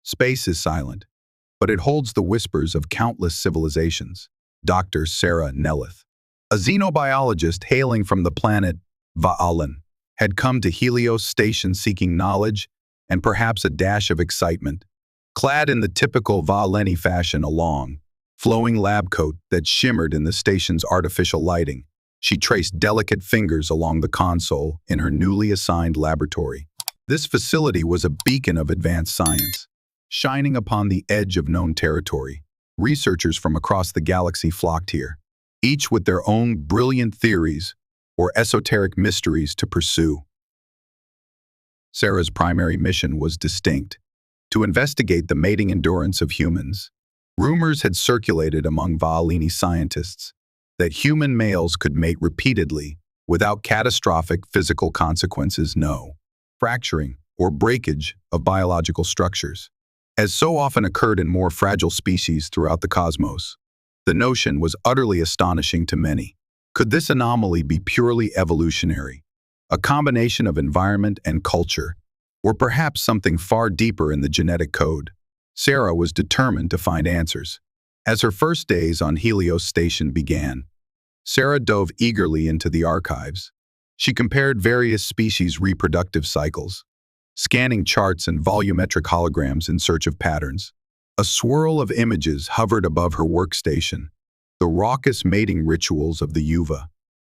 Space is silent, but it holds the whispers of countless civilizations. Dr. Sera Nelyth, a xenobiologist hailing from the planet Va'alan, had come to Helios Station seeking knowledge and perhaps a dash of excitement. Clad in the typical Va'aleni fashion, a long, flowing lab coat that shimmered in the station's artificial lighting, she traced delicate fingers along the console in her newly assigned laboratory. This facility was a beacon of advanced science. Shining upon the edge of known territory, researchers from across the galaxy flocked here, each with their own brilliant theories or esoteric mysteries to pursue. Sera's primary mission was distinct: to investigate the mating endurance of humans. Rumors had circulated among Va'aleni scientists that human males could mate repeatedly without catastrophic physical consequences, no fracturing or breakage of biological structures, as so often occurred in more fragile species throughout the cosmos. The notion was utterly astonishing to many. Could this anomaly be purely evolutionary, a combination of environment and culture, or perhaps something far deeper in the genetic code? Sera was determined to find answers. As her first days on Helios Station began, Sera dove eagerly into the archives. She compared various species' reproductive cycles, scanning charts and volumetric holograms in search of patterns. A swirl of images hovered above her workstation: the raucous mating rituals of the Yuva,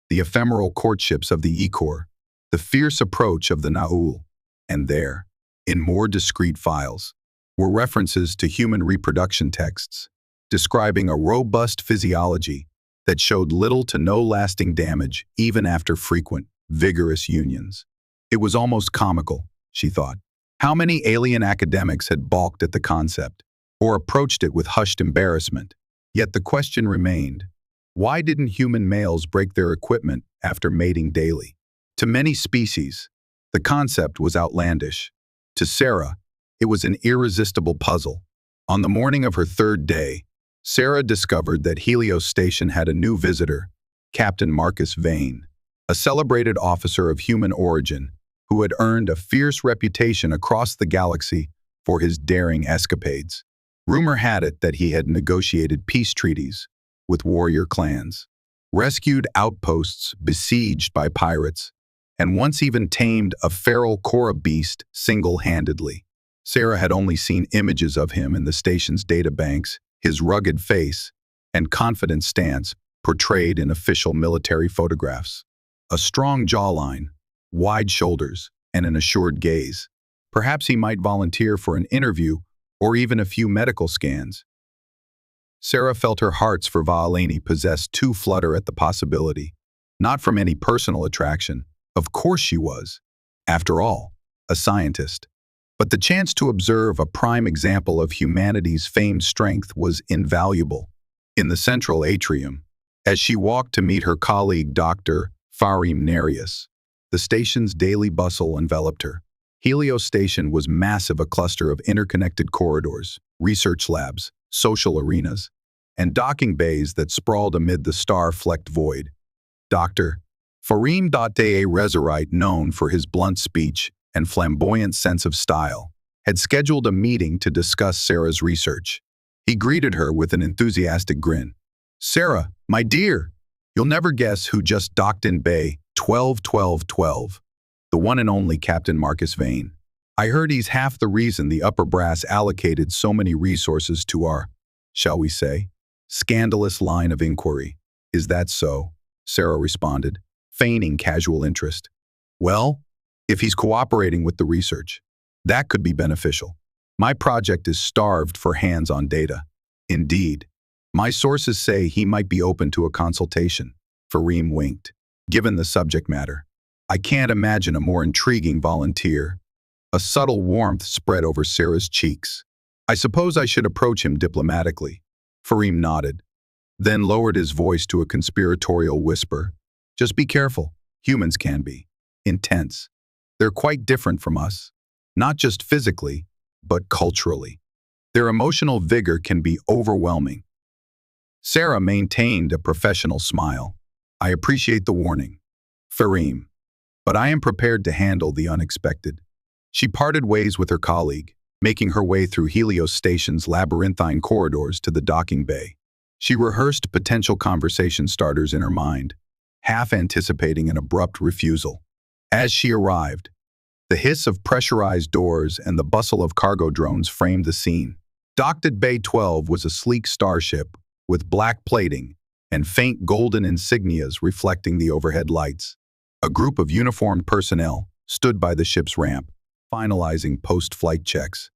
the ephemeral courtships of the Ikor, the fierce approach of the Naul. And there, in more discreet files, were references to human reproduction texts, describing a robust physiology that showed little to no lasting damage even after frequent, vigorous unions. It was almost comical, she thought. How many alien academics had balked at the concept, or approached it with hushed embarrassment? Yet the question remained: why didn't human males break their equipment after mating daily? To many species, the concept was outlandish. To Sera, it was an irresistible puzzle. On the morning of her third day, Sera discovered that Helios Station had a new visitor, Captain Marcus Vane, a celebrated officer of human origin who had earned a fierce reputation across the galaxy for his daring escapades. Rumor had it that he had negotiated peace treaties with warrior clans, rescued outposts besieged by pirates, and once even tamed a feral Kora beast single-handedly. Sera had only seen images of him in the station's databanks, his rugged face and confident stance portrayed in official military photographs. A strong jawline, wide shoulders, and an assured gaze. Perhaps he might volunteer for an interview or even a few medical scans. Sera felt her hearts for Va'aleni possessed two flutter at the possibility. Not from any personal attraction, of course she was, after all, a scientist. But the chance to observe a prime example of humanity's famed strength was invaluable. In the central atrium, as she walked to meet her colleague Dr. Farim Nereus, the station's daily bustle enveloped her. Helios Station was massive, a cluster of interconnected corridors, research labs, social arenas, and docking bays that sprawled amid the star-flecked void. Dr. Farim De Resurite, known for his blunt speech and flamboyant sense of style, had scheduled a meeting to discuss Sera's research. He greeted her with an enthusiastic grin. "Sera, my dear, you'll never guess who just docked in Bay 121212. The one and only Captain Marcus Vane. I heard he's half the reason the upper brass allocated so many resources to our, shall we say, scandalous line of inquiry." "Is that so?" Sera responded, feigning casual interest. "Well, if he's cooperating with the research, that could be beneficial. My project is starved for hands-on data. Indeed, my sources say he might be open to a consultation." Farim winked. "Given the subject matter, I can't imagine a more intriguing volunteer." A subtle warmth spread over Sera's cheeks. "I suppose I should approach him diplomatically." Farim nodded, then lowered his voice to a conspiratorial whisper. "Just be careful. Humans can be intense. They're quite different from us, not just physically, but culturally. Their emotional vigor can be overwhelming." Sera maintained a professional smile. "I appreciate the warning, Farim, but I am prepared to handle the unexpected." She parted ways with her colleague, making her way through Helios Station's labyrinthine corridors to the docking bay. She rehearsed potential conversation starters in her mind, half anticipating an abrupt refusal. As she arrived, the hiss of pressurized doors and the bustle of cargo drones framed the scene. Docked at Bay 12 was a sleek starship with black plating and faint golden insignias reflecting the overhead lights. A group of uniformed personnel stood by the ship's ramp, finalizing post-flight checks.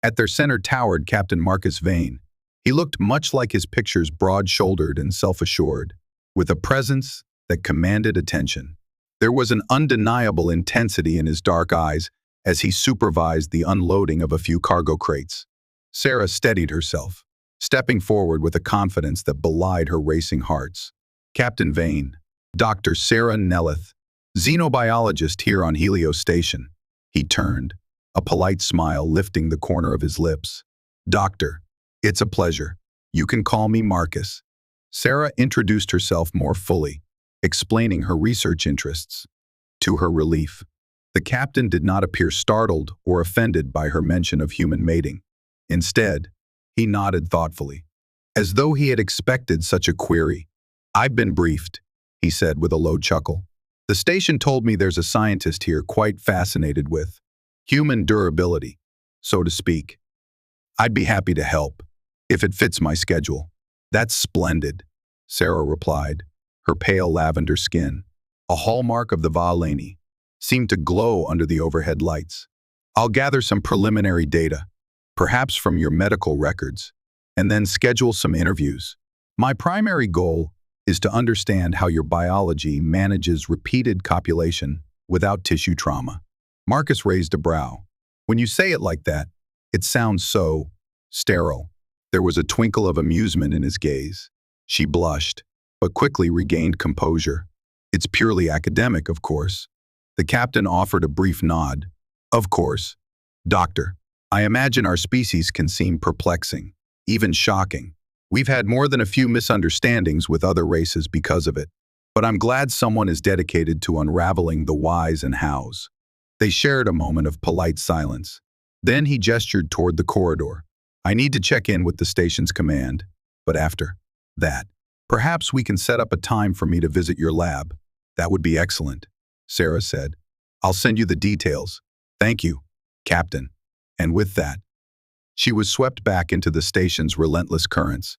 At their center towered Captain Marcus Vane. He looked much like his pictures, broad-shouldered and self-assured, with a presence that commanded attention. There was an undeniable intensity in his dark eyes as he supervised the unloading of a few cargo crates. Sera steadied herself, stepping forward with a confidence that belied her racing hearts. Captain Vane, Dr. Sera Nelyth, xenobiologist here on Helios Station. He turned, a polite smile lifting the corner of his lips. Doctor, it's a pleasure. You can call me Marcus. Sera introduced herself more fully, explaining her research interests. To her relief, the captain did not appear startled or offended by her mention of human mating. Instead, he nodded thoughtfully, as though he had expected such a query. I've been briefed, he said with a low chuckle. The station told me there's a scientist here quite fascinated with human durability, so to speak. I'd be happy to help, if it fits my schedule. That's splendid, Sera replied. Her pale lavender skin, a hallmark of the Valeni, seemed to glow under the overhead lights. I'll gather some preliminary data, perhaps from your medical records, and then schedule some interviews. My primary goal is to understand how your biology manages repeated copulation without tissue trauma. Marcus raised a brow. When you say it like that, it sounds so sterile. There was a twinkle of amusement in his gaze. She blushed, but quickly regained composure. It's purely academic, of course. The captain offered a brief nod. Of course. Doctor, I imagine our species can seem perplexing, even shocking. We've had more than a few misunderstandings with other races because of it, but I'm glad someone is dedicated to unraveling the whys and hows. They shared a moment of polite silence. Then he gestured toward the corridor. I need to check in with the station's command, but after that, perhaps we can set up a time for me to visit your lab. That would be excellent, Sera said. I'll send you the details. Thank you, Captain. And with that, she was swept back into the station's relentless currents.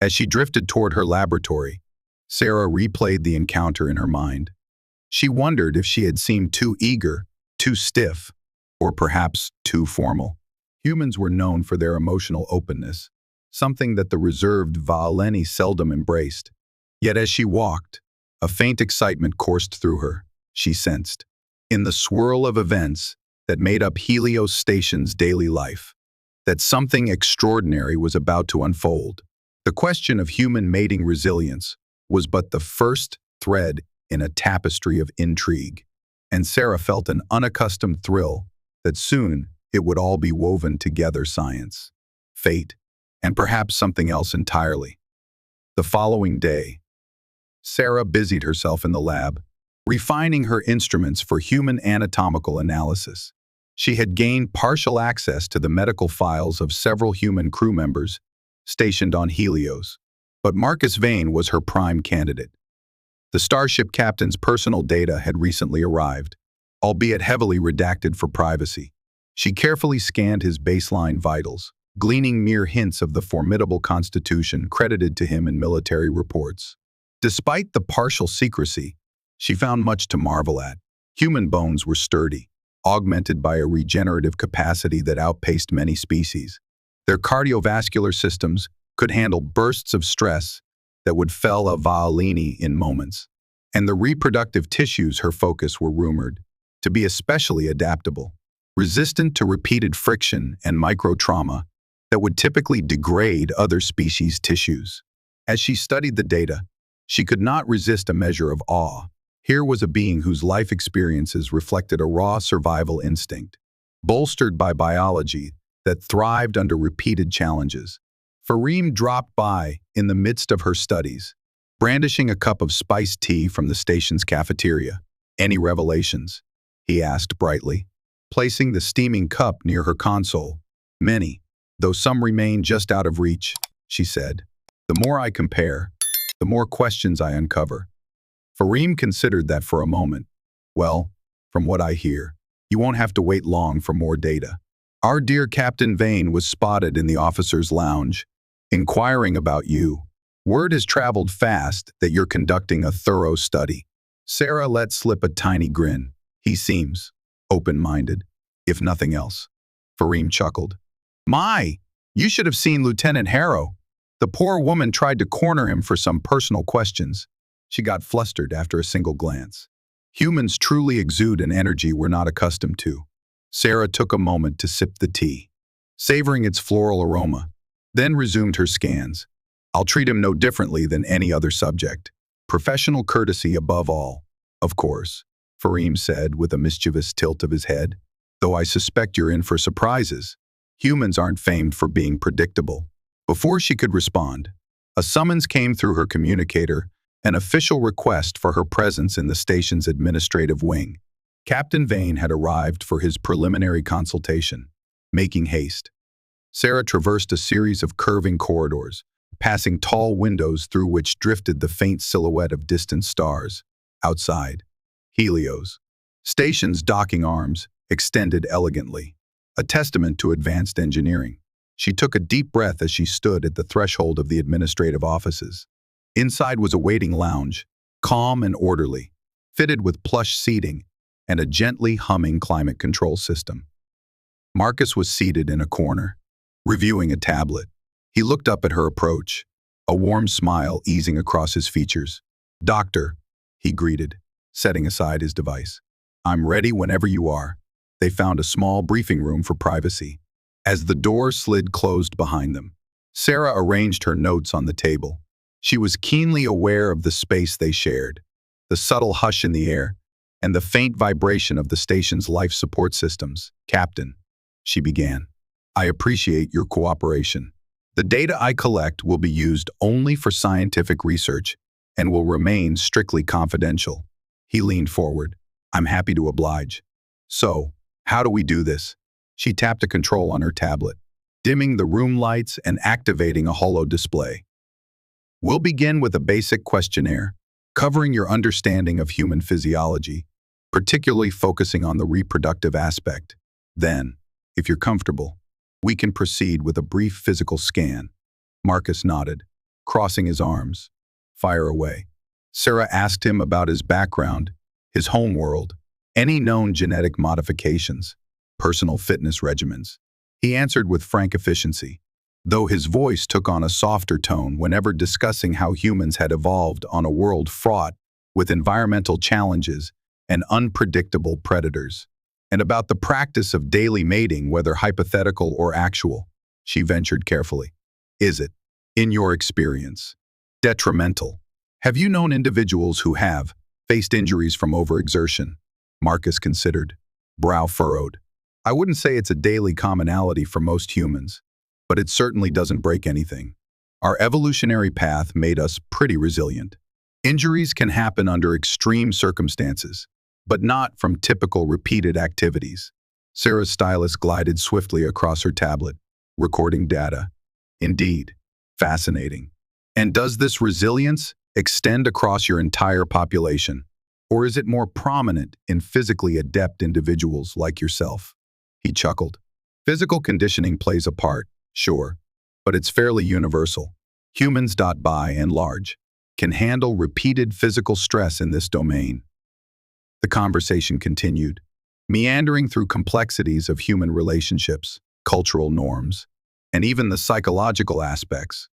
As she drifted toward her laboratory, Sera replayed the encounter in her mind. She wondered if she had seemed too eager, too stiff, or perhaps too formal. Humans were known for their emotional openness, something that the reserved Valeni seldom embraced. Yet as she walked, a faint excitement coursed through her, she sensed, in the swirl of events that made up Helios Station's daily life, that something extraordinary was about to unfold. The question of human mating resilience was but the first thread in a tapestry of intrigue, and Sera felt an unaccustomed thrill that soon it would all be woven together: science, fate, and perhaps something else entirely. The following day, Sera busied herself in the lab, refining her instruments for human anatomical analysis. She had gained partial access to the medical files of several human crew members stationed on Helios, but Marcus Vane was her prime candidate. The starship captain's personal data had recently arrived, albeit heavily redacted for privacy. She carefully scanned his baseline vitals, gleaning mere hints of the formidable constitution credited to him in military reports. Despite the partial secrecy, she found much to marvel at. Human bones were sturdy, augmented by a regenerative capacity that outpaced many species. Their cardiovascular systems could handle bursts of stress that would fell a Valeni in moments. And the reproductive tissues her focus were rumored to be especially adaptable, resistant to repeated friction and micro-trauma that would typically degrade other species' tissues. As she studied the data, she could not resist a measure of awe. Here was a being whose life experiences reflected a raw survival instinct, bolstered by biology that thrived under repeated challenges. Fareem dropped by in the midst of her studies, brandishing a cup of spiced tea from the station's cafeteria. Any revelations? He asked brightly, placing the steaming cup near her console. Many, though some remain just out of reach, she said. The more I compare, the more questions I uncover. Fareem considered that for a moment. Well, from what I hear, you won't have to wait long for more data. Our dear Captain Vane was spotted in the officers' lounge, inquiring about you. Word has traveled fast that you're conducting a thorough study. Sera let slip a tiny grin. He seems open-minded, if nothing else. Fareem chuckled. My, you should have seen Lieutenant Harrow. The poor woman tried to corner him for some personal questions. She got flustered after a single glance. Humans truly exude an energy we're not accustomed to. Sera took a moment to sip the tea, savoring its floral aroma, then resumed her scans. I'll treat him no differently than any other subject. Professional courtesy above all, of course, Fareem said with a mischievous tilt of his head. Though I suspect you're in for surprises. Humans aren't famed for being predictable. Before she could respond, a summons came through her communicator, an official request for her presence in the station's administrative wing. Captain Vane had arrived for his preliminary consultation. Making haste. Sera traversed a series of curving corridors, passing tall windows through which drifted the faint silhouette of distant stars. Outside, Helios Station's docking arms extended elegantly, a testament to advanced engineering. She took a deep breath as she stood at the threshold of the administrative offices. Inside was a waiting lounge, calm and orderly, fitted with plush seating and a gently humming climate control system. Marcus was seated in a corner, reviewing a tablet. He looked up at her approach, a warm smile easing across his features. "Doctor," he greeted, setting aside his device. "I'm ready whenever you are." They found a small briefing room for privacy. As the door slid closed behind them, Sera arranged her notes on the table. She was keenly aware of the space they shared, the subtle hush in the air, and the faint vibration of the station's life support systems. "Captain," she began, "I appreciate your cooperation. The data I collect will be used only for scientific research and will remain strictly confidential." He leaned forward. "I'm happy to oblige. So, how do we do this?" She tapped a control on her tablet, dimming the room lights and activating a holo display. "We'll begin with a basic questionnaire, covering your understanding of human physiology, particularly focusing on the reproductive aspect. Then, if you're comfortable, we can proceed with a brief physical scan." Marcus nodded, crossing his arms. "Fire away." Sera asked him about his background, his homeworld, any known genetic modifications, personal fitness regimens. He answered with frank efficiency, though his voice took on a softer tone whenever discussing how humans had evolved on a world fraught with environmental challenges and unpredictable predators. And about the practice of daily mating, whether hypothetical or actual, she ventured carefully. "Is it, in your experience, detrimental? Have you known individuals who have faced injuries from overexertion?" Marcus considered, brow furrowed. "I wouldn't say it's a daily commonality for most humans, but it certainly doesn't break anything. Our evolutionary path made us pretty resilient. Injuries can happen under extreme circumstances, but not from typical repeated activities." Sera's stylus glided swiftly across her tablet, recording data. "Indeed, fascinating. And does this resilience extend across your entire population, or is it more prominent in physically adept individuals like yourself?" He chuckled. "Physical conditioning plays a part, sure, but it's fairly universal. Humans, by and large, can handle repeated physical stress in this domain." The conversation continued, meandering through complexities of human relationships, cultural norms, and even the psychological aspects.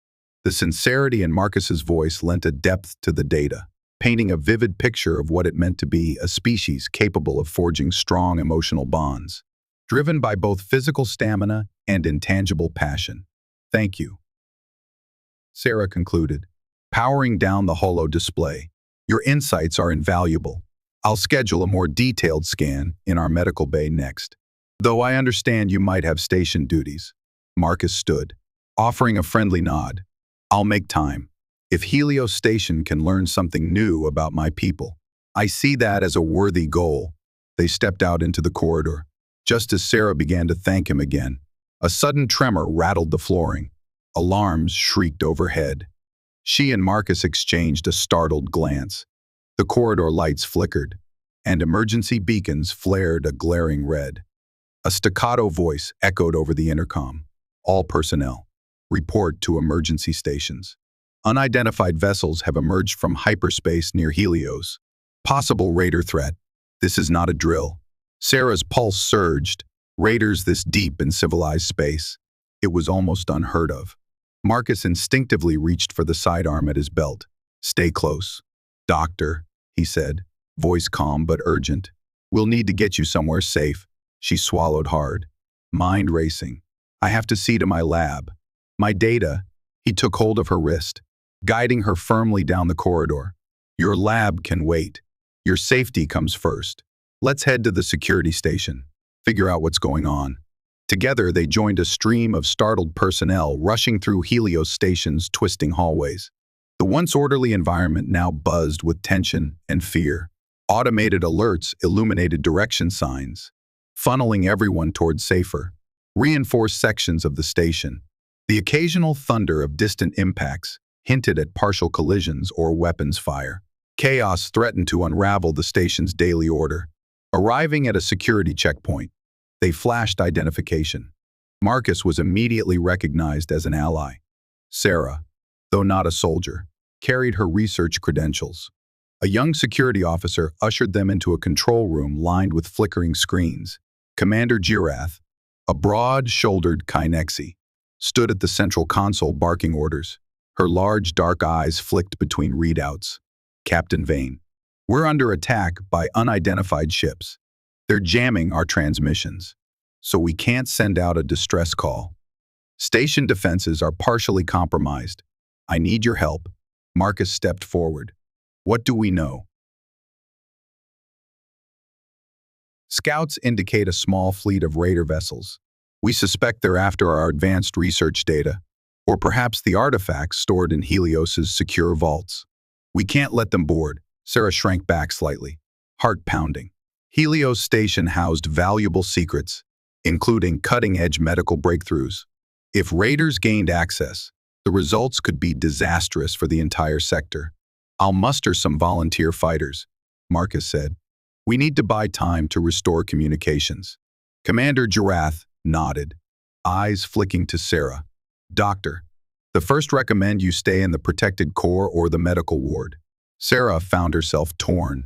The sincerity in Marcus's voice lent a depth to the data, painting a vivid picture of what it meant to be a species capable of forging strong emotional bonds, driven by both physical stamina and intangible passion. "Thank you," Sera concluded, powering down the holo display. "Your insights are invaluable. I'll schedule a more detailed scan in our medical bay next. Though I understand you might have station duties." Marcus stood, offering a friendly nod. "I'll make time. If Helios Station can learn something new about my people, I see that as a worthy goal." They stepped out into the corridor, just as Sera began to thank him again. A sudden tremor rattled the flooring. Alarms shrieked overhead. She and Marcus exchanged a startled glance. The corridor lights flickered, and emergency beacons flared a glaring red. A staccato voice echoed over the intercom. All personnel, report to emergency stations. Unidentified vessels have emerged from hyperspace near Helios. Possible raider threat. This is not a drill. Sera's pulse surged. Raiders this deep in civilized space. It was almost unheard of. Marcus instinctively reached for the sidearm at his belt. Stay close. Doctor, he said, voice calm but urgent. We'll need to get you somewhere safe. She swallowed hard. Mind racing. I have to see to my lab. My data. He took hold of her wrist, guiding her firmly down the corridor. Your lab can wait. Your safety comes first. Let's head to the security station. Figure out what's going on. Together, they joined a stream of startled personnel rushing through Helios Station's twisting hallways. The once orderly environment now buzzed with tension and fear. Automated alerts illuminated direction signs, funneling everyone toward safer, reinforced sections of the station. The occasional thunder of distant impacts hinted at partial collisions or weapons fire. Chaos threatened to unravel the station's daily order. Arriving at a security checkpoint, they flashed identification. Marcus was immediately recognized as an ally. Sera, though not a soldier, carried her research credentials. A young security officer ushered them into a control room lined with flickering screens. Commander Girath, a broad-shouldered Kinexi, stood at the central console barking orders. Her large dark eyes flicked between readouts. Captain Vane, we're under attack by unidentified ships. They're jamming our transmissions, so we can't send out a distress call. Station defenses are partially compromised. I need your help. Marcus stepped forward. What do we know? Scouts indicate a small fleet of raider vessels. We suspect they're after our advanced research data, or perhaps the artifacts stored in Helios's secure vaults. We can't let them board. Sera shrank back slightly, heart pounding. Helios Station housed valuable secrets, including cutting-edge medical breakthroughs. If raiders gained access, the results could be disastrous for the entire sector. I'll muster some volunteer fighters, Marcus said. We need to buy time to restore communications. Commander Girath nodded, eyes flicking to Sera. Doctor, the first recommend you stay in the protected core or the medical ward. Sera found herself torn.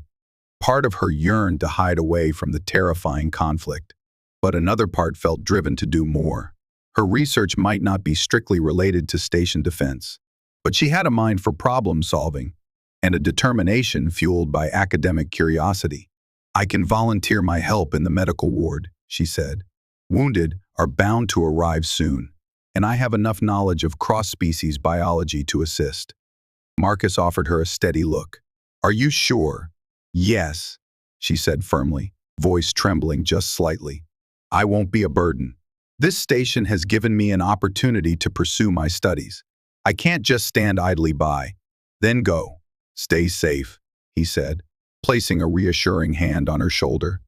Part of her yearned to hide away from the terrifying conflict, but another part felt driven to do more. Her research might not be strictly related to station defense, but she had a mind for problem-solving and a determination fueled by academic curiosity. I can volunteer my help in the medical ward, she said. Wounded are bound to arrive soon, and I have enough knowledge of cross-species biology to assist. Marcus offered her a steady look. Are you sure? Yes, she said firmly, voice trembling just slightly. I won't be a burden. This station has given me an opportunity to pursue my studies. I can't just stand idly by. Then go. Stay safe, he said, placing a reassuring hand on her shoulder.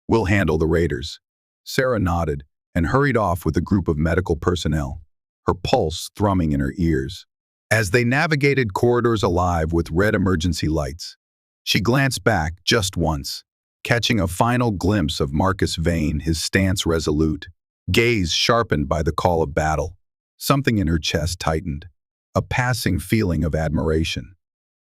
We'll handle the raiders. Sera nodded and hurried off with a group of medical personnel, her pulse thrumming in her ears. As they navigated corridors alive with red emergency lights, she glanced back just once, catching a final glimpse of Marcus Vane, his stance resolute, gaze sharpened by the call of battle. Something in her chest tightened, a passing feeling of admiration,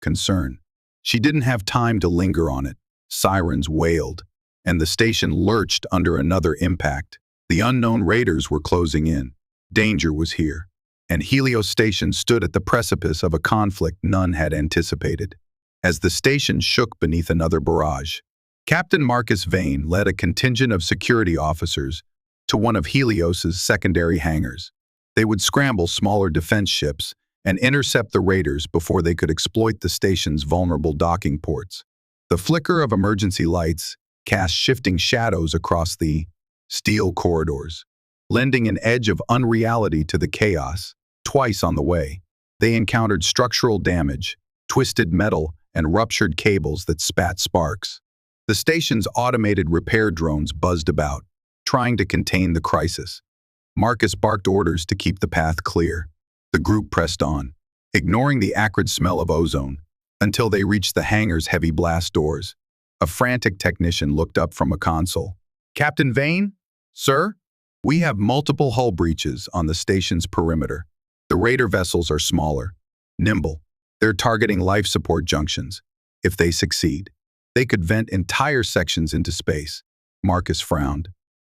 concern. She didn't have time to linger on it. Sirens wailed, and the station lurched under another impact. The unknown raiders were closing in. Danger was here, and Helios Station stood at the precipice of a conflict none had anticipated. As the station shook beneath another barrage, Captain Marcus Vane led a contingent of security officers to one of Helios's secondary hangars. They would scramble smaller defense ships and intercept the raiders before they could exploit the station's vulnerable docking ports. The flicker of emergency lights cast shifting shadows across the steel corridors, lending an edge of unreality to the chaos. Twice on the way, they encountered structural damage, twisted metal, and ruptured cables that spat sparks. The station's automated repair drones buzzed about, trying to contain the crisis. Marcus barked orders to keep the path clear. The group pressed on, ignoring the acrid smell of ozone, until they reached the hangar's heavy blast doors. A frantic technician looked up from a console. "Captain Vane? Sir? We have multiple hull breaches on the station's perimeter. The raider vessels are smaller, nimble. They're targeting life support junctions. If they succeed, they could vent entire sections into space." Marcus frowned.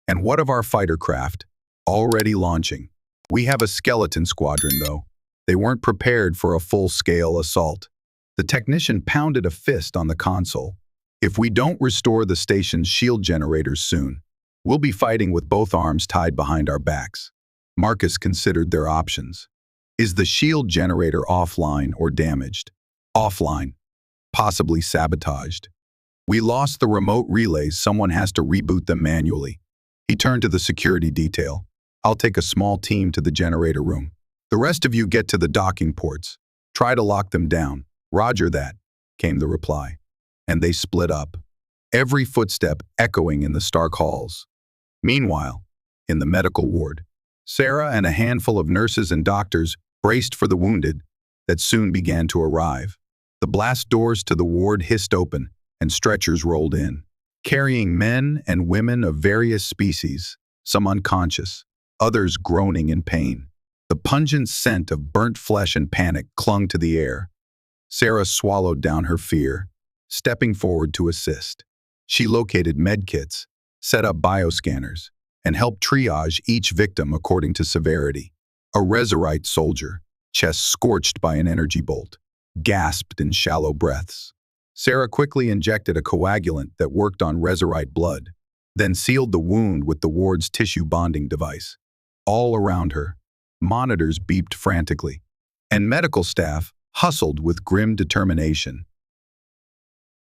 "And what of our fighter craft? Already launching. We have a skeleton squadron, though. They weren't prepared for a full-scale assault." The technician pounded a fist on the console. "If we don't restore the station's shield generators soon, we'll be fighting with both arms tied behind our backs." Marcus considered their options. Is the shield generator offline or damaged? Offline. Possibly sabotaged. We lost the remote relays. Someone has to reboot them manually. He turned to the security detail. "I'll take a small team to the generator room. The rest of you get to the docking ports. Try to lock them down." "Roger that," came the reply. And they split up, every footstep echoing in the stark halls. Meanwhile, in the medical ward, Sera and a handful of nurses and doctors braced for the wounded that soon began to arrive. The blast doors to the ward hissed open, and stretchers rolled in, carrying men and women of various species, some unconscious, others groaning in pain. The pungent scent of burnt flesh and panic clung to the air. Sera swallowed down her fear, stepping forward to assist. She located medkits, set up bioscanners, and helped triage each victim according to severity. A Resurite soldier, chest scorched by an energy bolt, gasped in shallow breaths. Sera quickly injected a coagulant that worked on Resurite blood, then sealed the wound with the ward's tissue bonding device. All around her, monitors beeped frantically, and medical staff hustled with grim determination.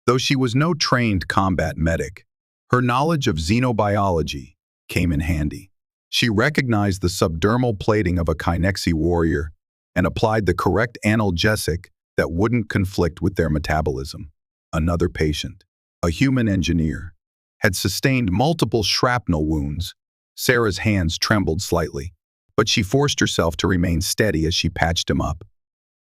Though she was no trained combat medic, her knowledge of xenobiology came in handy. She recognized the subdermal plating of a Kinexi warrior and applied the correct analgesic that wouldn't conflict with their metabolism. Another patient, a human engineer, had sustained multiple shrapnel wounds. Sera's hands trembled slightly, but she forced herself to remain steady as she patched him up.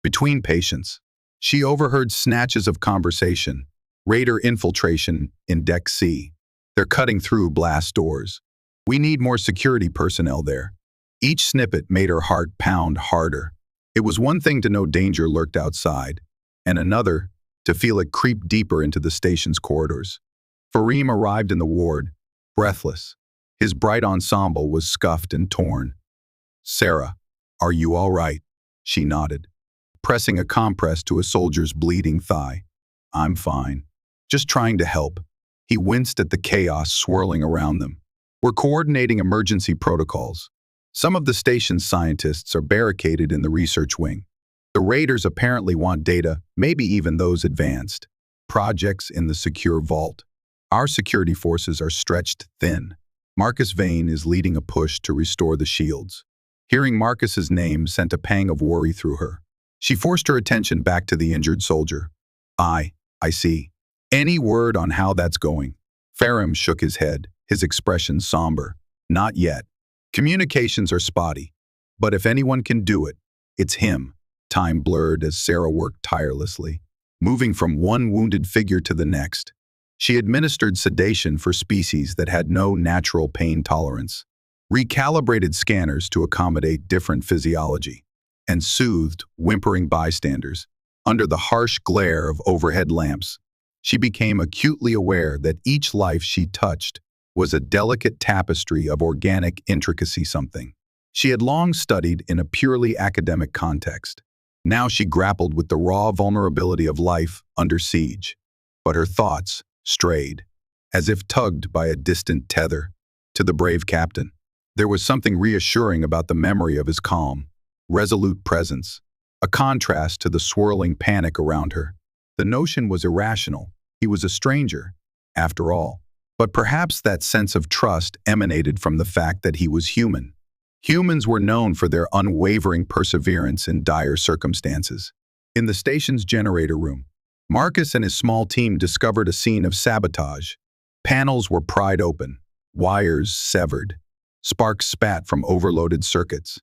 Between patients, she overheard snatches of conversation. Raider infiltration in Deck C. They're cutting through blast doors. We need more security personnel there. Each snippet made her heart pound harder. It was one thing to know danger lurked outside, and another to feel it creep deeper into the station's corridors. Fareem arrived in the ward, breathless. His bright ensemble was scuffed and torn. "Sera, are you all right?" She nodded, pressing a compress to a soldier's bleeding thigh. "I'm fine. Just trying to help." He winced at the chaos swirling around them. "We're coordinating emergency protocols. Some of the station's scientists are barricaded in the research wing. The raiders apparently want data, maybe even those advanced. Projects in the secure vault. Our security forces are stretched thin. Marcus Vane is leading a push to restore the shields." Hearing Marcus's name sent a pang of worry through her. She forced her attention back to the injured soldier. I see. Any word on how that's going?" Fareem shook his head, his expression somber. "Not yet. Communications are spotty. But if anyone can do it, it's him." Time blurred as Sera worked tirelessly, moving from one wounded figure to the next. She administered sedation for species that had no natural pain tolerance, recalibrated scanners to accommodate different physiology, and soothed whimpering bystanders. Under the harsh glare of overhead lamps, she became acutely aware that each life she touched was a delicate tapestry of organic intricacy. Something she had long studied in a purely academic context. Now she grappled with the raw vulnerability of life under siege. But her thoughts strayed, as if tugged by a distant tether, to the brave captain. There was something reassuring about the memory of his calm, resolute presence, a contrast to the swirling panic around her. The notion was irrational. He was a stranger, after all. But perhaps that sense of trust emanated from the fact that he was human. Humans were known for their unwavering perseverance in dire circumstances. In the station's generator room, Marcus and his small team discovered a scene of sabotage. Panels were pried open, wires severed, Sparks spat from overloaded circuits.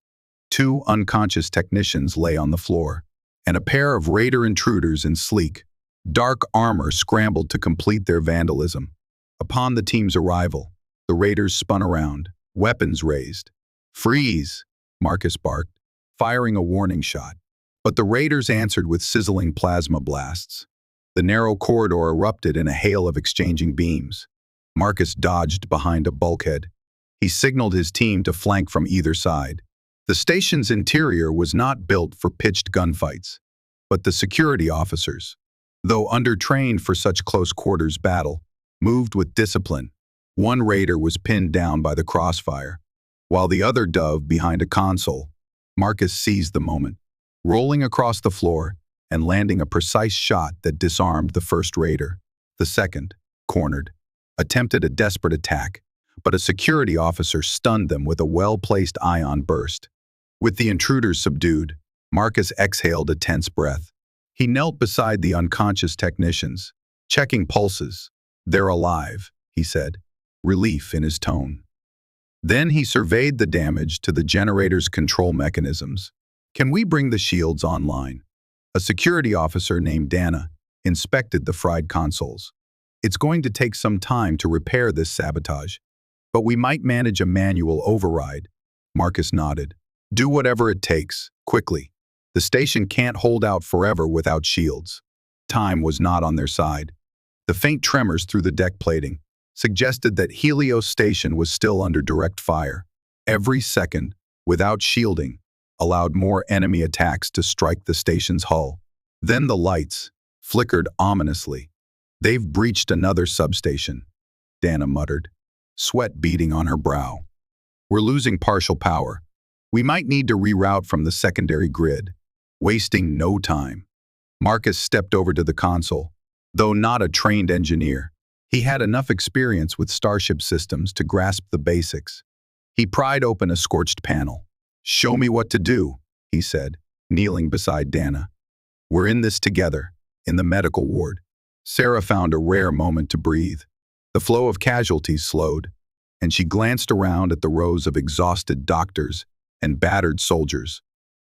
Two unconscious technicians lay on the floor, and a pair of raider intruders in sleek, dark armor scrambled to complete their vandalism. Upon the team's arrival, the raiders spun around, weapons raised. "Freeze!" Marcus barked, firing a warning shot. But the raiders answered with sizzling plasma blasts. The narrow corridor erupted in a hail of exchanging beams. Marcus dodged behind a bulkhead. He signaled his team to flank from either side. The station's interior was not built for pitched gunfights, but the security officers, though undertrained for such close-quarters battle, moved with discipline. One raider was pinned down by the crossfire, while the other dove behind a console. Marcus seized the moment, rolling across the floor and landing a precise shot that disarmed the first raider. The second, cornered, attempted a desperate attack, but a security officer stunned them with a well-placed ion burst. With the intruders subdued, Marcus exhaled a tense breath. He knelt beside the unconscious technicians, checking pulses. "They're alive," he said, relief in his tone. Then he surveyed the damage to the generator's control mechanisms. "Can we bring the shields online?" A security officer named Dana inspected the fried consoles. "It's going to take some time to repair this sabotage, but we might manage a manual override." Marcus nodded. "Do whatever it takes, quickly. The station can't hold out forever without shields." Time was not on their side. The faint tremors through the deck plating suggested that Helios Station was still under direct fire. Every second, without shielding, allowed more enemy attacks to strike the station's hull. Then the lights flickered ominously. "They've breached another substation," Dana muttered, sweat beading on her brow. "We're losing partial power. We might need to reroute from the secondary grid." Wasting no time, Marcus stepped over to the console. Though not a trained engineer, he had enough experience with Starship systems to grasp the basics. He pried open a scorched panel. "Show me what to do," he said, kneeling beside Dana. "We're in this together, in the medical ward." Sera found a rare moment to breathe. The flow of casualties slowed, and she glanced around at the rows of exhausted doctors and battered soldiers.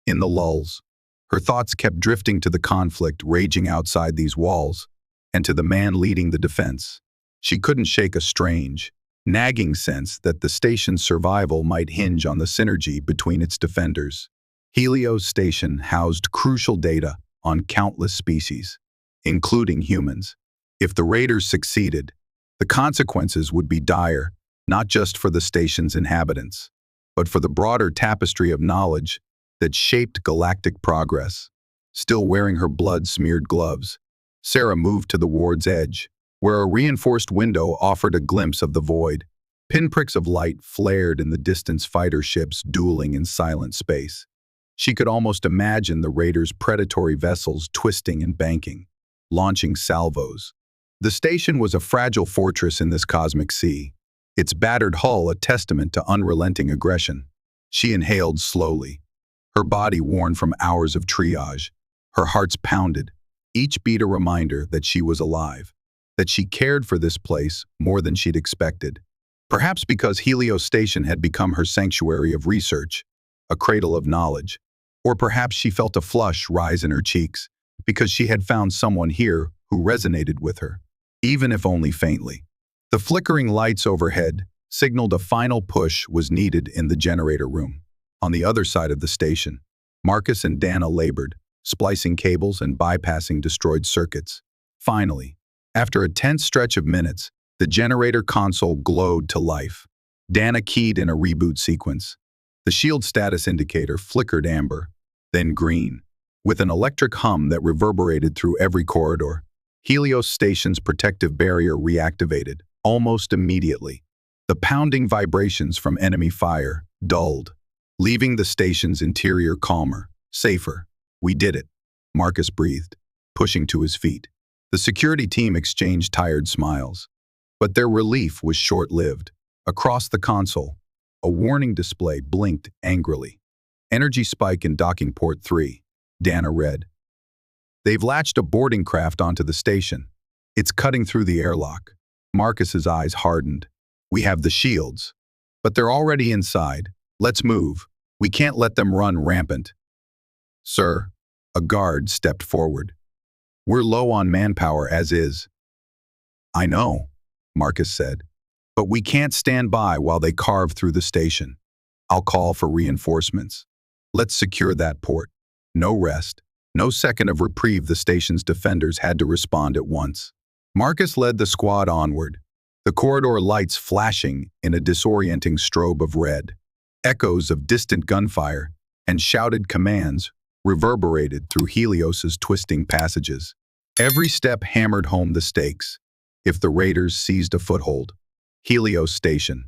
In the lulls, her thoughts kept drifting to the conflict raging outside these walls and to the man leading the defense. She couldn't shake a strange, nagging sense that the station's survival might hinge on the synergy between its defenders. Helios Station housed crucial data on countless species, including humans. If the raiders succeeded, the consequences would be dire, not just for the station's inhabitants, but for the broader tapestry of knowledge that shaped galactic progress. Still wearing her blood-smeared gloves, Sera moved to the ward's edge, where a reinforced window offered a glimpse of the void. Pinpricks of light flared in the distance fighter ships dueling in silent space. She could almost imagine the raiders' predatory vessels twisting and banking, launching salvos. The station was a fragile fortress in this cosmic sea, its battered hull a testament to unrelenting aggression. She inhaled slowly, her body worn from hours of triage. Her heart's pounded, each beat a reminder that she was alive, that she cared for this place more than she'd expected. Perhaps because Helios Station had become her sanctuary of research, a cradle of knowledge. Or perhaps she felt a flush rise in her cheeks because she had found someone here who resonated with her, even if only faintly. The flickering lights overhead signaled a final push was needed in the generator room. On the other side of the station, Marcus and Dana labored, splicing cables and bypassing destroyed circuits. Finally, after a tense stretch of minutes, the generator console glowed to life. Dana keyed in a reboot sequence. The shield status indicator flickered amber, then green, with an electric hum that reverberated through every corridor. Helios Station's protective barrier reactivated, almost immediately. The pounding vibrations from enemy fire dulled, leaving the station's interior calmer, safer. "We did it," Marcus breathed, pushing to his feet. The security team exchanged tired smiles, but their relief was short-lived. Across the console, a warning display blinked angrily. "Energy spike in docking port 3, Dana read. "They've latched a boarding craft onto the station. It's cutting through the airlock." Marcus's eyes hardened. "We have the shields." But they're already inside. Let's move. We can't let them run rampant. Sir, a guard stepped forward. We're low on manpower as is. I know, Marcus said, but we can't stand by while they carve through the station. I'll call for reinforcements. Let's secure that port. No rest, no second of reprieve. The station's defenders had to respond at once. Marcus led the squad onward, the corridor lights flashing in a disorienting strobe of red. Echoes of distant gunfire and shouted commands reverberated through Helios's twisting passages. Every step hammered home the stakes. If the raiders seized a foothold, Helios Station,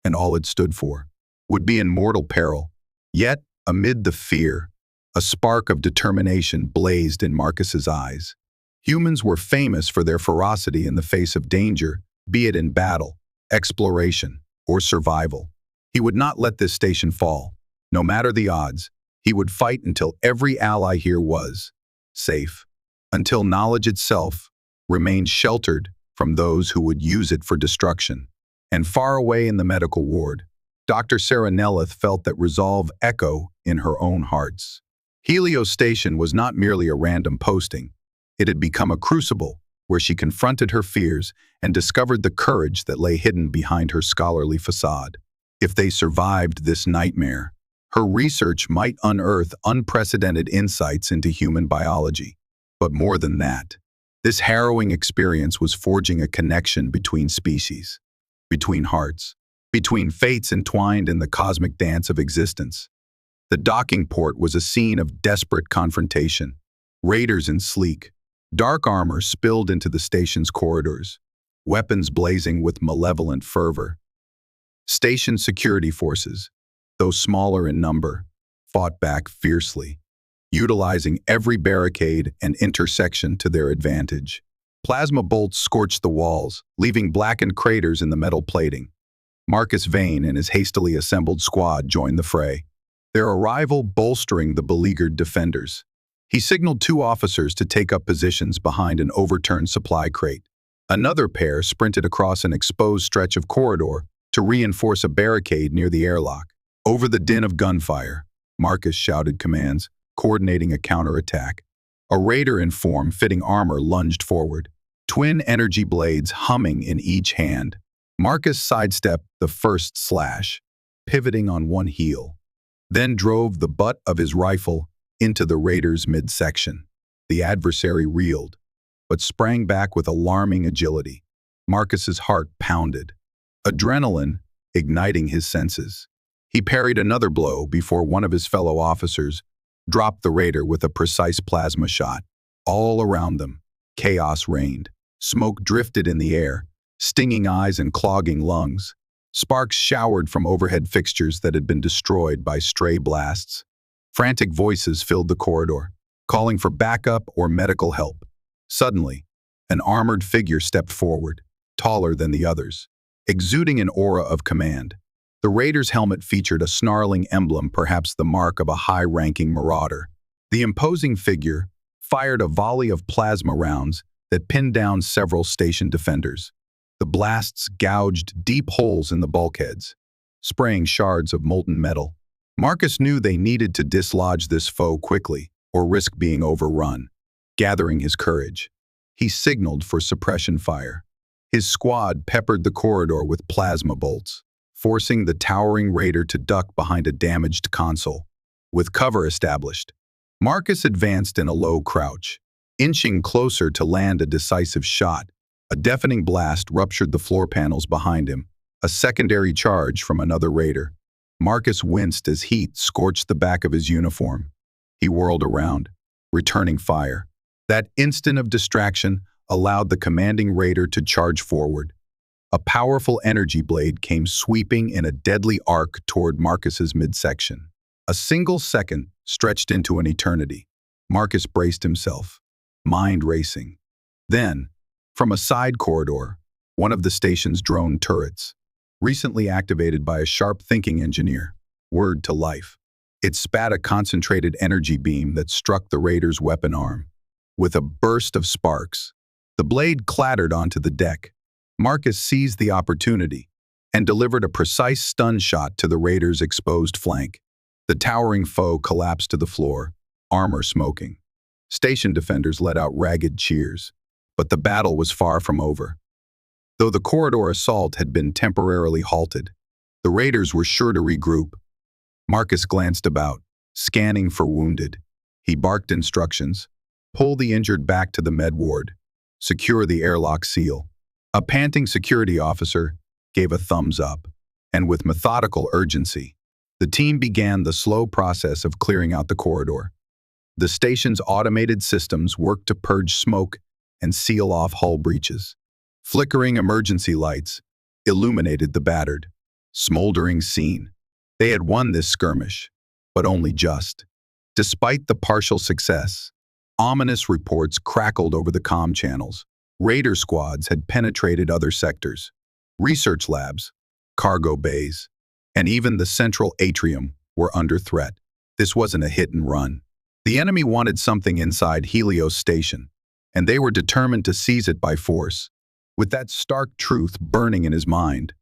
and all it stood for, would be in mortal peril. Yet, amid the fear, a spark of determination blazed in Marcus's eyes. Humans were famous for their ferocity in the face of danger, be it in battle, exploration, or survival. He would not let this station fall. No matter the odds, he would fight until every ally here was safe, until knowledge itself remained sheltered from those who would use it for destruction. And far away in the medical ward, Dr. Sera Nelyth felt that resolve echo in her own hearts. Helios Station was not merely a random posting. It had become a crucible where she confronted her fears and discovered the courage that lay hidden behind her scholarly facade. If they survived this nightmare, her research might unearth unprecedented insights into human biology. But more than that, this harrowing experience was forging a connection between species, between hearts, between fates entwined in the cosmic dance of existence. The docking port was a scene of desperate confrontation. Raiders in sleek, dark armor spilled into the station's corridors, weapons blazing with malevolent fervor. Station security forces, though smaller in number, fought back fiercely, utilizing every barricade and intersection to their advantage. Plasma bolts scorched the walls, leaving blackened craters in the metal plating. Marcus Vane and his hastily assembled squad joined the fray, their arrival bolstering the beleaguered defenders. He signaled 2 officers to take up positions behind an overturned supply crate. Another pair sprinted across an exposed stretch of corridor to reinforce a barricade near the airlock. Over the din of gunfire, Marcus shouted commands, coordinating a counterattack. A raider in form-fitting armor lunged forward, twin energy blades humming in each hand. Marcus sidestepped the first slash, pivoting on one heel, then drove the butt of his rifle into the raider's midsection. The adversary reeled, but sprang back with alarming agility. Marcus's heart pounded, adrenaline igniting his senses. He parried another blow before one of his fellow officers dropped the raider with a precise plasma shot. All around them, chaos reigned. Smoke drifted in the air, stinging eyes and clogging lungs. Sparks showered from overhead fixtures that had been destroyed by stray blasts. Frantic voices filled the corridor, calling for backup or medical help. Suddenly, an armored figure stepped forward, taller than the others, exuding an aura of command. The raider's helmet featured a snarling emblem, perhaps the mark of a high-ranking marauder. The imposing figure fired a volley of plasma rounds that pinned down several station defenders. The blasts gouged deep holes in the bulkheads, spraying shards of molten metal. Marcus knew they needed to dislodge this foe quickly or risk being overrun. Gathering his courage, he signaled for suppression fire. His squad peppered the corridor with plasma bolts, forcing the towering raider to duck behind a damaged console. With cover established, Marcus advanced in a low crouch, inching closer to land a decisive shot. A deafening blast ruptured the floor panels behind him, a secondary charge from another raider. Marcus winced as heat scorched the back of his uniform. He whirled around, returning fire. That instant of distraction allowed the commanding raider to charge forward. A powerful energy blade came sweeping in a deadly arc toward Marcus's midsection. A single second stretched into an eternity. Marcus braced himself, mind racing. Then, from a side corridor, one of the station's drone turrets, recently activated by a sharp-thinking engineer, whirred to life. It spat a concentrated energy beam that struck the raider's weapon arm. With a burst of sparks, the blade clattered onto the deck. Marcus seized the opportunity, and delivered a precise stun shot to the raiders' exposed flank. The towering foe collapsed to the floor, armor smoking. Station defenders let out ragged cheers, but the battle was far from over. Though the corridor assault had been temporarily halted, the raiders were sure to regroup. Marcus glanced about, scanning for wounded. He barked instructions. Pull the injured back to the med ward. Secure the airlock seal. A panting security officer gave a thumbs up, and with methodical urgency, the team began the slow process of clearing out the corridor. The station's automated systems worked to purge smoke and seal off hull breaches. Flickering emergency lights illuminated the battered, smoldering scene. They had won this skirmish, but only just. Despite the partial success, ominous reports crackled over the comm channels. Raider squads had penetrated other sectors. Research labs, cargo bays, and even the central atrium were under threat. This wasn't a hit and run. The enemy wanted something inside Helios Station, and they were determined to seize it by force. With that stark truth burning in his mind,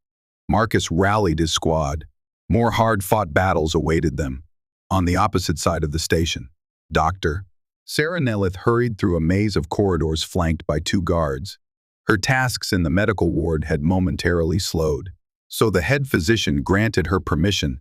Marcus rallied his squad. More hard-fought battles awaited them. On the opposite side of the station, Dr. Sera Nelyth hurried through a maze of corridors flanked by 2 guards. Her tasks in the medical ward had momentarily slowed, so the head physician granted her permission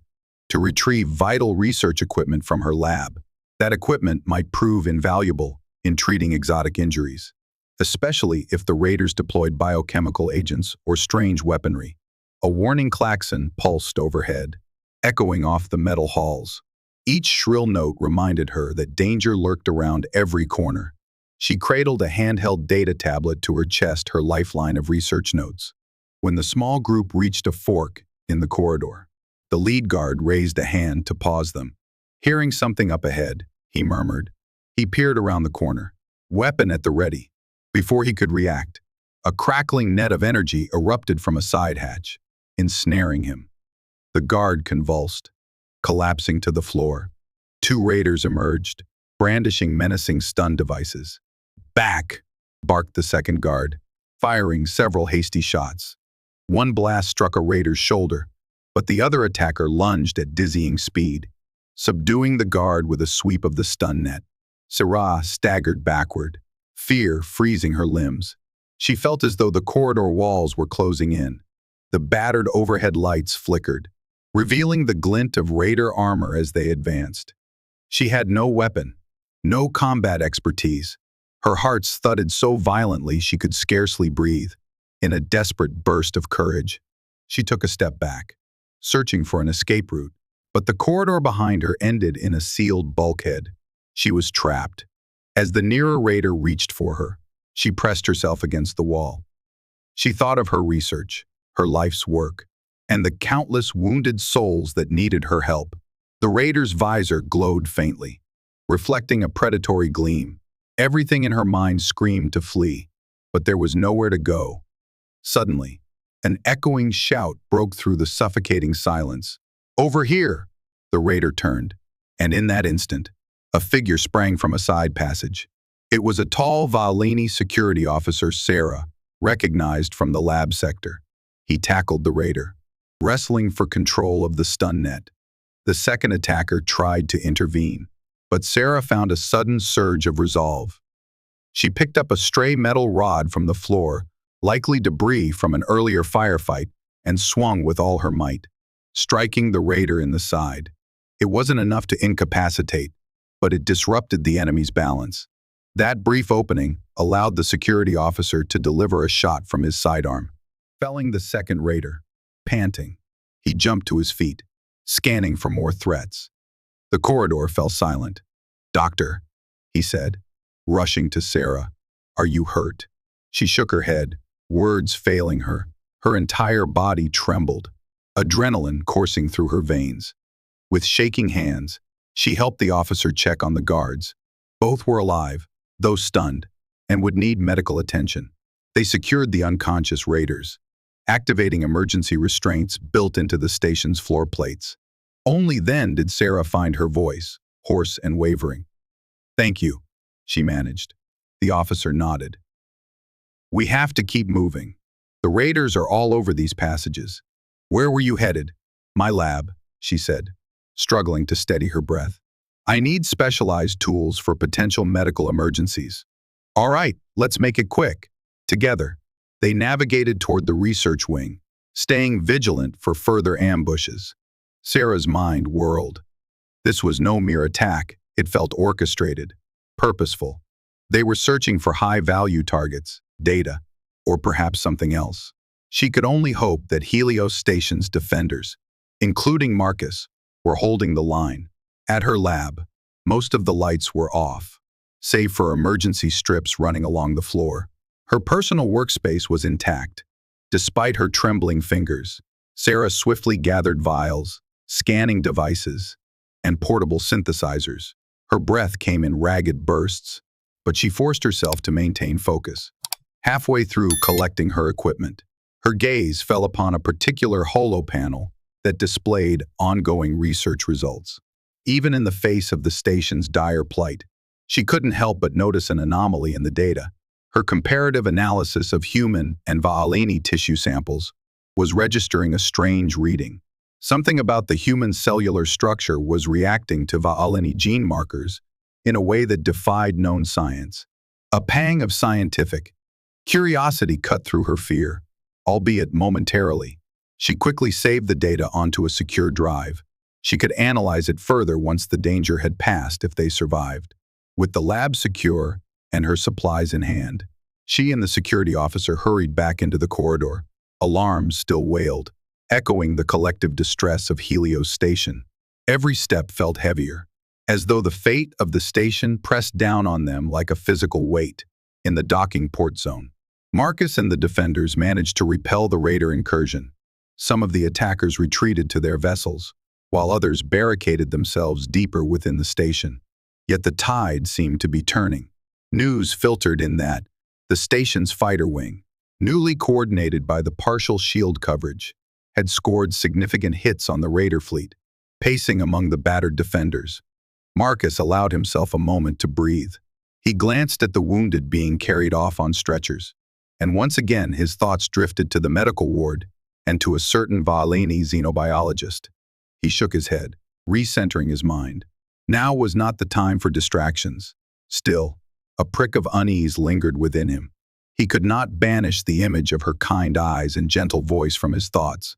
to retrieve vital research equipment from her lab. That equipment might prove invaluable in treating exotic injuries, especially if the raiders deployed biochemical agents or strange weaponry. A warning klaxon pulsed overhead, echoing off the metal halls. Each shrill note reminded her that danger lurked around every corner. She cradled a handheld data tablet to her chest, her lifeline of research notes. When the small group reached a fork in the corridor, the lead guard raised a hand to pause them. Hearing something up ahead, he murmured. He peered around the corner, weapon at the ready. Before he could react, a crackling net of energy erupted from a side hatch, ensnaring him. The guard convulsed, collapsing to the floor. 2 raiders emerged, brandishing menacing stun devices. "Back!" barked the second guard, firing several hasty shots. One blast struck a raider's shoulder, but the other attacker lunged at dizzying speed, subduing the guard with a sweep of the stun net. Sera staggered backward, fear freezing her limbs. She felt as though the corridor walls were closing in. The battered overhead lights flickered, revealing the glint of raider armor as they advanced. She had no weapon, no combat expertise. Her heart thudded so violently she could scarcely breathe. In a desperate burst of courage, she took a step back, searching for an escape route. But the corridor behind her ended in a sealed bulkhead. She was trapped. As the nearer raider reached for her, she pressed herself against the wall. She thought of her research, her life's work, and the countless wounded souls that needed her help. The raider's visor glowed faintly, reflecting a predatory gleam. Everything in her mind screamed to flee, but there was nowhere to go. Suddenly, an echoing shout broke through the suffocating silence. "Over here!" The raider turned, and in that instant, a figure sprang from a side passage. It was a tall Valini security officer, Sera, recognized from the lab sector. He tackled the raider, wrestling for control of the stun net. The second attacker tried to intervene, but Sera found a sudden surge of resolve. She picked up a stray metal rod from the floor, likely debris from an earlier firefight, and swung with all her might, striking the raider in the side. It wasn't enough to incapacitate, but it disrupted the enemy's balance. That brief opening allowed the security officer to deliver a shot from his sidearm, felling the second raider. Panting, he jumped to his feet, scanning for more threats. The corridor fell silent. "Doctor," he said, rushing to Sera, "are you hurt?" She shook her head, words failing her. Her entire body trembled, adrenaline coursing through her veins. With shaking hands, she helped the officer check on the guards. Both were alive, though stunned, and would need medical attention. They secured the unconscious raiders, activating emergency restraints built into the station's floor plates. Only then did Sera find her voice, hoarse and wavering. "Thank you," she managed. The officer nodded. "We have to keep moving. The raiders are all over these passages. Where were you headed? My lab, she said, struggling to steady her breath. I need specialized tools for potential medical emergencies. All right, let's make it quick. Together, they navigated toward the research wing, staying vigilant for further ambushes. Sera's mind whirled. This was no mere attack. It felt orchestrated, purposeful. They were searching for high-value targets, data, or perhaps something else. She could only hope that Helios Station's defenders, including Marcus, were holding the line. At her lab, most of the lights were off, save for emergency strips running along the floor. Her personal workspace was intact. Despite her trembling fingers, Sera swiftly gathered vials, scanning devices, and portable synthesizers. Her breath came in ragged bursts, but she forced herself to maintain focus. Halfway through collecting her equipment, her gaze fell upon a particular holopanel that displayed ongoing research results. Even in the face of the station's dire plight, she couldn't help but notice an anomaly in the data. Her comparative analysis of human and Va'alini tissue samples was registering a strange reading. Something about the human cellular structure was reacting to Va'alini gene markers in a way that defied known science. A pang of scientific curiosity cut through her fear, albeit momentarily. She quickly saved the data onto a secure drive. She could analyze it further once the danger had passed if they survived. With the lab secure and her supplies in hand, she and the security officer hurried back into the corridor. Alarms still wailed, echoing the collective distress of Helios Station. Every step felt heavier, as though the fate of the station pressed down on them like a physical weight. In the docking port zone, Marcus and the defenders managed to repel the raider incursion. Some of the attackers retreated to their vessels, while others barricaded themselves deeper within the station. Yet the tide seemed to be turning. News filtered in that the station's fighter wing, newly coordinated by the partial shield coverage, had scored significant hits on the raider fleet, pacing among the battered defenders. Marcus allowed himself a moment to breathe. He glanced at the wounded being carried off on stretchers, and once again his thoughts drifted to the medical ward and to a certain Va'alini xenobiologist. He shook his head, recentering his mind. Now was not the time for distractions. Still, a prick of unease lingered within him. He could not banish the image of her kind eyes and gentle voice from his thoughts.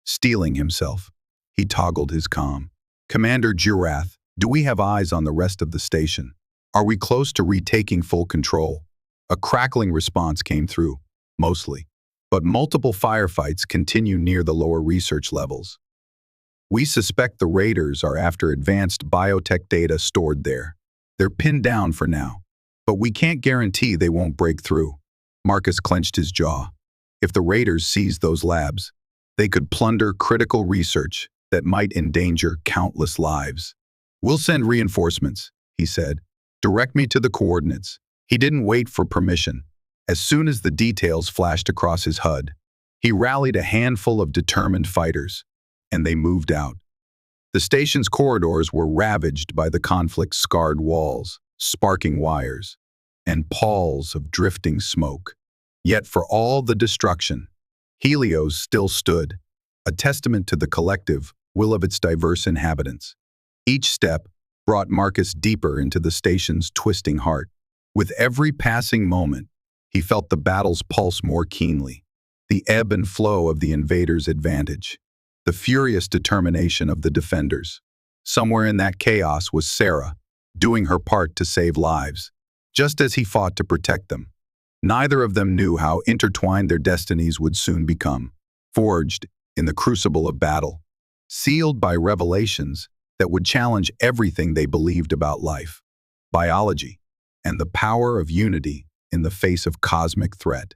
Steeling himself, he toggled his comm. Commander Jurath, do we have eyes on the rest of the station? Are we close to retaking full control? A crackling response came through, mostly, but multiple firefights continue near the lower research levels. We suspect the raiders are after advanced biotech data stored there. They're pinned down for now, but we can't guarantee they won't break through. Marcus clenched his jaw. If the raiders seized those labs, they could plunder critical research that might endanger countless lives. We'll send reinforcements, he said. Direct me to the coordinates. He didn't wait for permission. As soon as the details flashed across his HUD, he rallied a handful of determined fighters, and they moved out. The station's corridors were ravaged by the conflict's scarred walls, sparking wires, and palls of drifting smoke. Yet for all the destruction, Helios still stood, a testament to the collective will of its diverse inhabitants. Each step brought Marcus deeper into the station's twisting heart. With every passing moment, he felt the battle's pulse more keenly, the ebb and flow of the invaders' advantage, the furious determination of the defenders. Somewhere in that chaos was Sera, doing her part to save lives, just as he fought to protect them. Neither of them knew how intertwined their destinies would soon become, forged in the crucible of battle, sealed by revelations that would challenge everything they believed about life, biology, and the power of unity in the face of cosmic threat.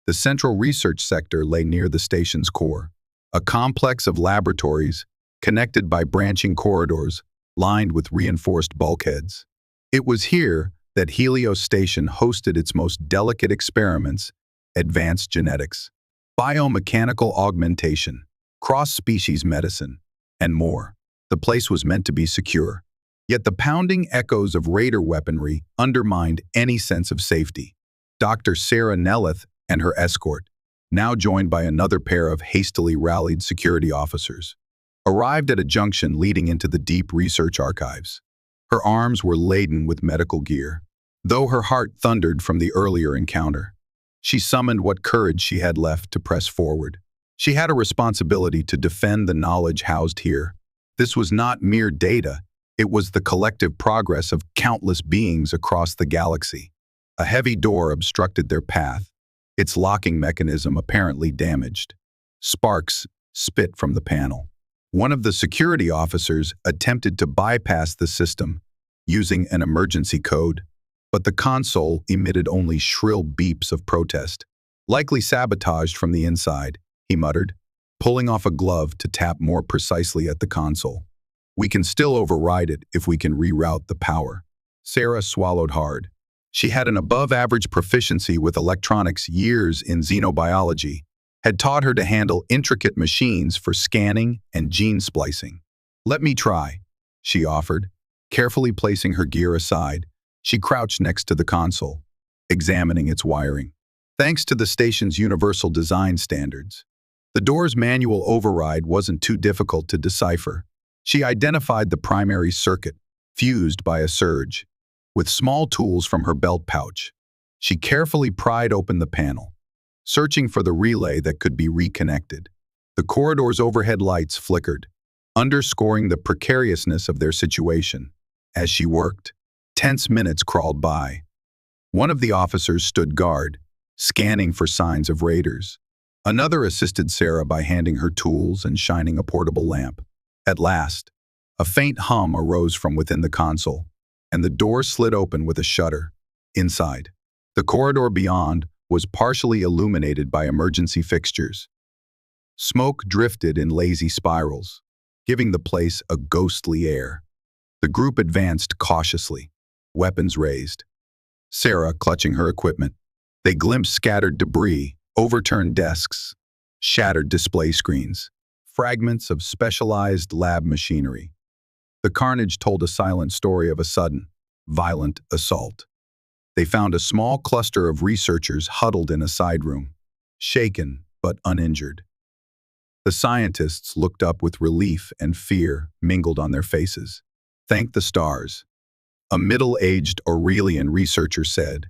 The central research sector lay near the station's core, a complex of laboratories connected by branching corridors lined with reinforced bulkheads. It was here that Helios Station hosted its most delicate experiments, advanced genetics, biomechanical augmentation, cross-species medicine, and more. The place was meant to be secure, yet the pounding echoes of raider weaponry undermined any sense of safety. Dr. Sera Nelyth and her escort, now joined by another pair of hastily rallied security officers, arrived at a junction leading into the deep research archives. Her arms were laden with medical gear, though her heart thundered from the earlier encounter. She summoned what courage she had left to press forward. She had a responsibility to defend the knowledge housed here. This was not mere data, it was the collective progress of countless beings across the galaxy. A heavy door obstructed their path, its locking mechanism apparently damaged. Sparks spit from the panel. One of the security officers attempted to bypass the system using an emergency code, but the console emitted only shrill beeps of protest. Likely sabotaged from the inside, he muttered, pulling off a glove to tap more precisely at the console. We can still override it if we can reroute the power. Sera swallowed hard. She had an above-average proficiency with electronics. Years in xenobiology had taught her to handle intricate machines for scanning and gene splicing. Let me try, she offered. Carefully placing her gear aside, she crouched next to the console, examining its wiring. Thanks to the station's universal design standards, the door's manual override wasn't too difficult to decipher. She identified the primary circuit, fused by a surge. With small tools from her belt pouch, she carefully pried open the panel, searching for the relay that could be reconnected. The corridor's overhead lights flickered, underscoring the precariousness of their situation. As she worked, tense minutes crawled by. One of the officers stood guard, scanning for signs of raiders. Another assisted Sera by handing her tools and shining a portable lamp. At last, a faint hum arose from within the console, and the door slid open with a shudder. Inside, the corridor beyond was partially illuminated by emergency fixtures. Smoke drifted in lazy spirals, giving the place a ghostly air. The group advanced cautiously, weapons raised. Sera clutching her equipment. They glimpsed scattered debris, overturned desks, shattered display screens, fragments of specialized lab machinery. The carnage told a silent story of a sudden, violent assault. They found a small cluster of researchers huddled in a side room, shaken but uninjured. The scientists looked up with relief and fear mingled on their faces. Thank the stars, a middle-aged Aurelian researcher said.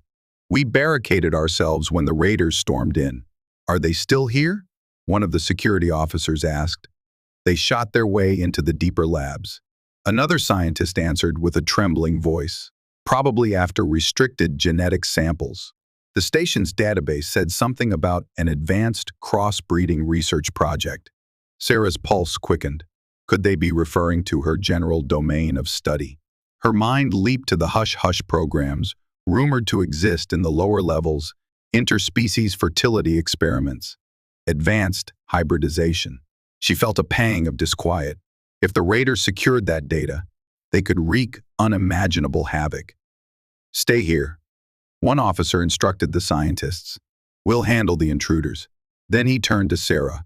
We barricaded ourselves when the raiders stormed in. Are they still here? One of the security officers asked. They shot their way into the deeper labs. Another scientist answered with a trembling voice, probably after restricted genetic samples. The station's database said something about an advanced cross-breeding research project. Sera's pulse quickened. Could they be referring to her general domain of study? Her mind leaped to the hush-hush programs, rumored to exist in the lower levels, interspecies fertility experiments, advanced hybridization. She felt a pang of disquiet. If the raiders secured that data, they could wreak unimaginable havoc. Stay here. One officer instructed the scientists. We'll handle the intruders. Then he turned to Sera.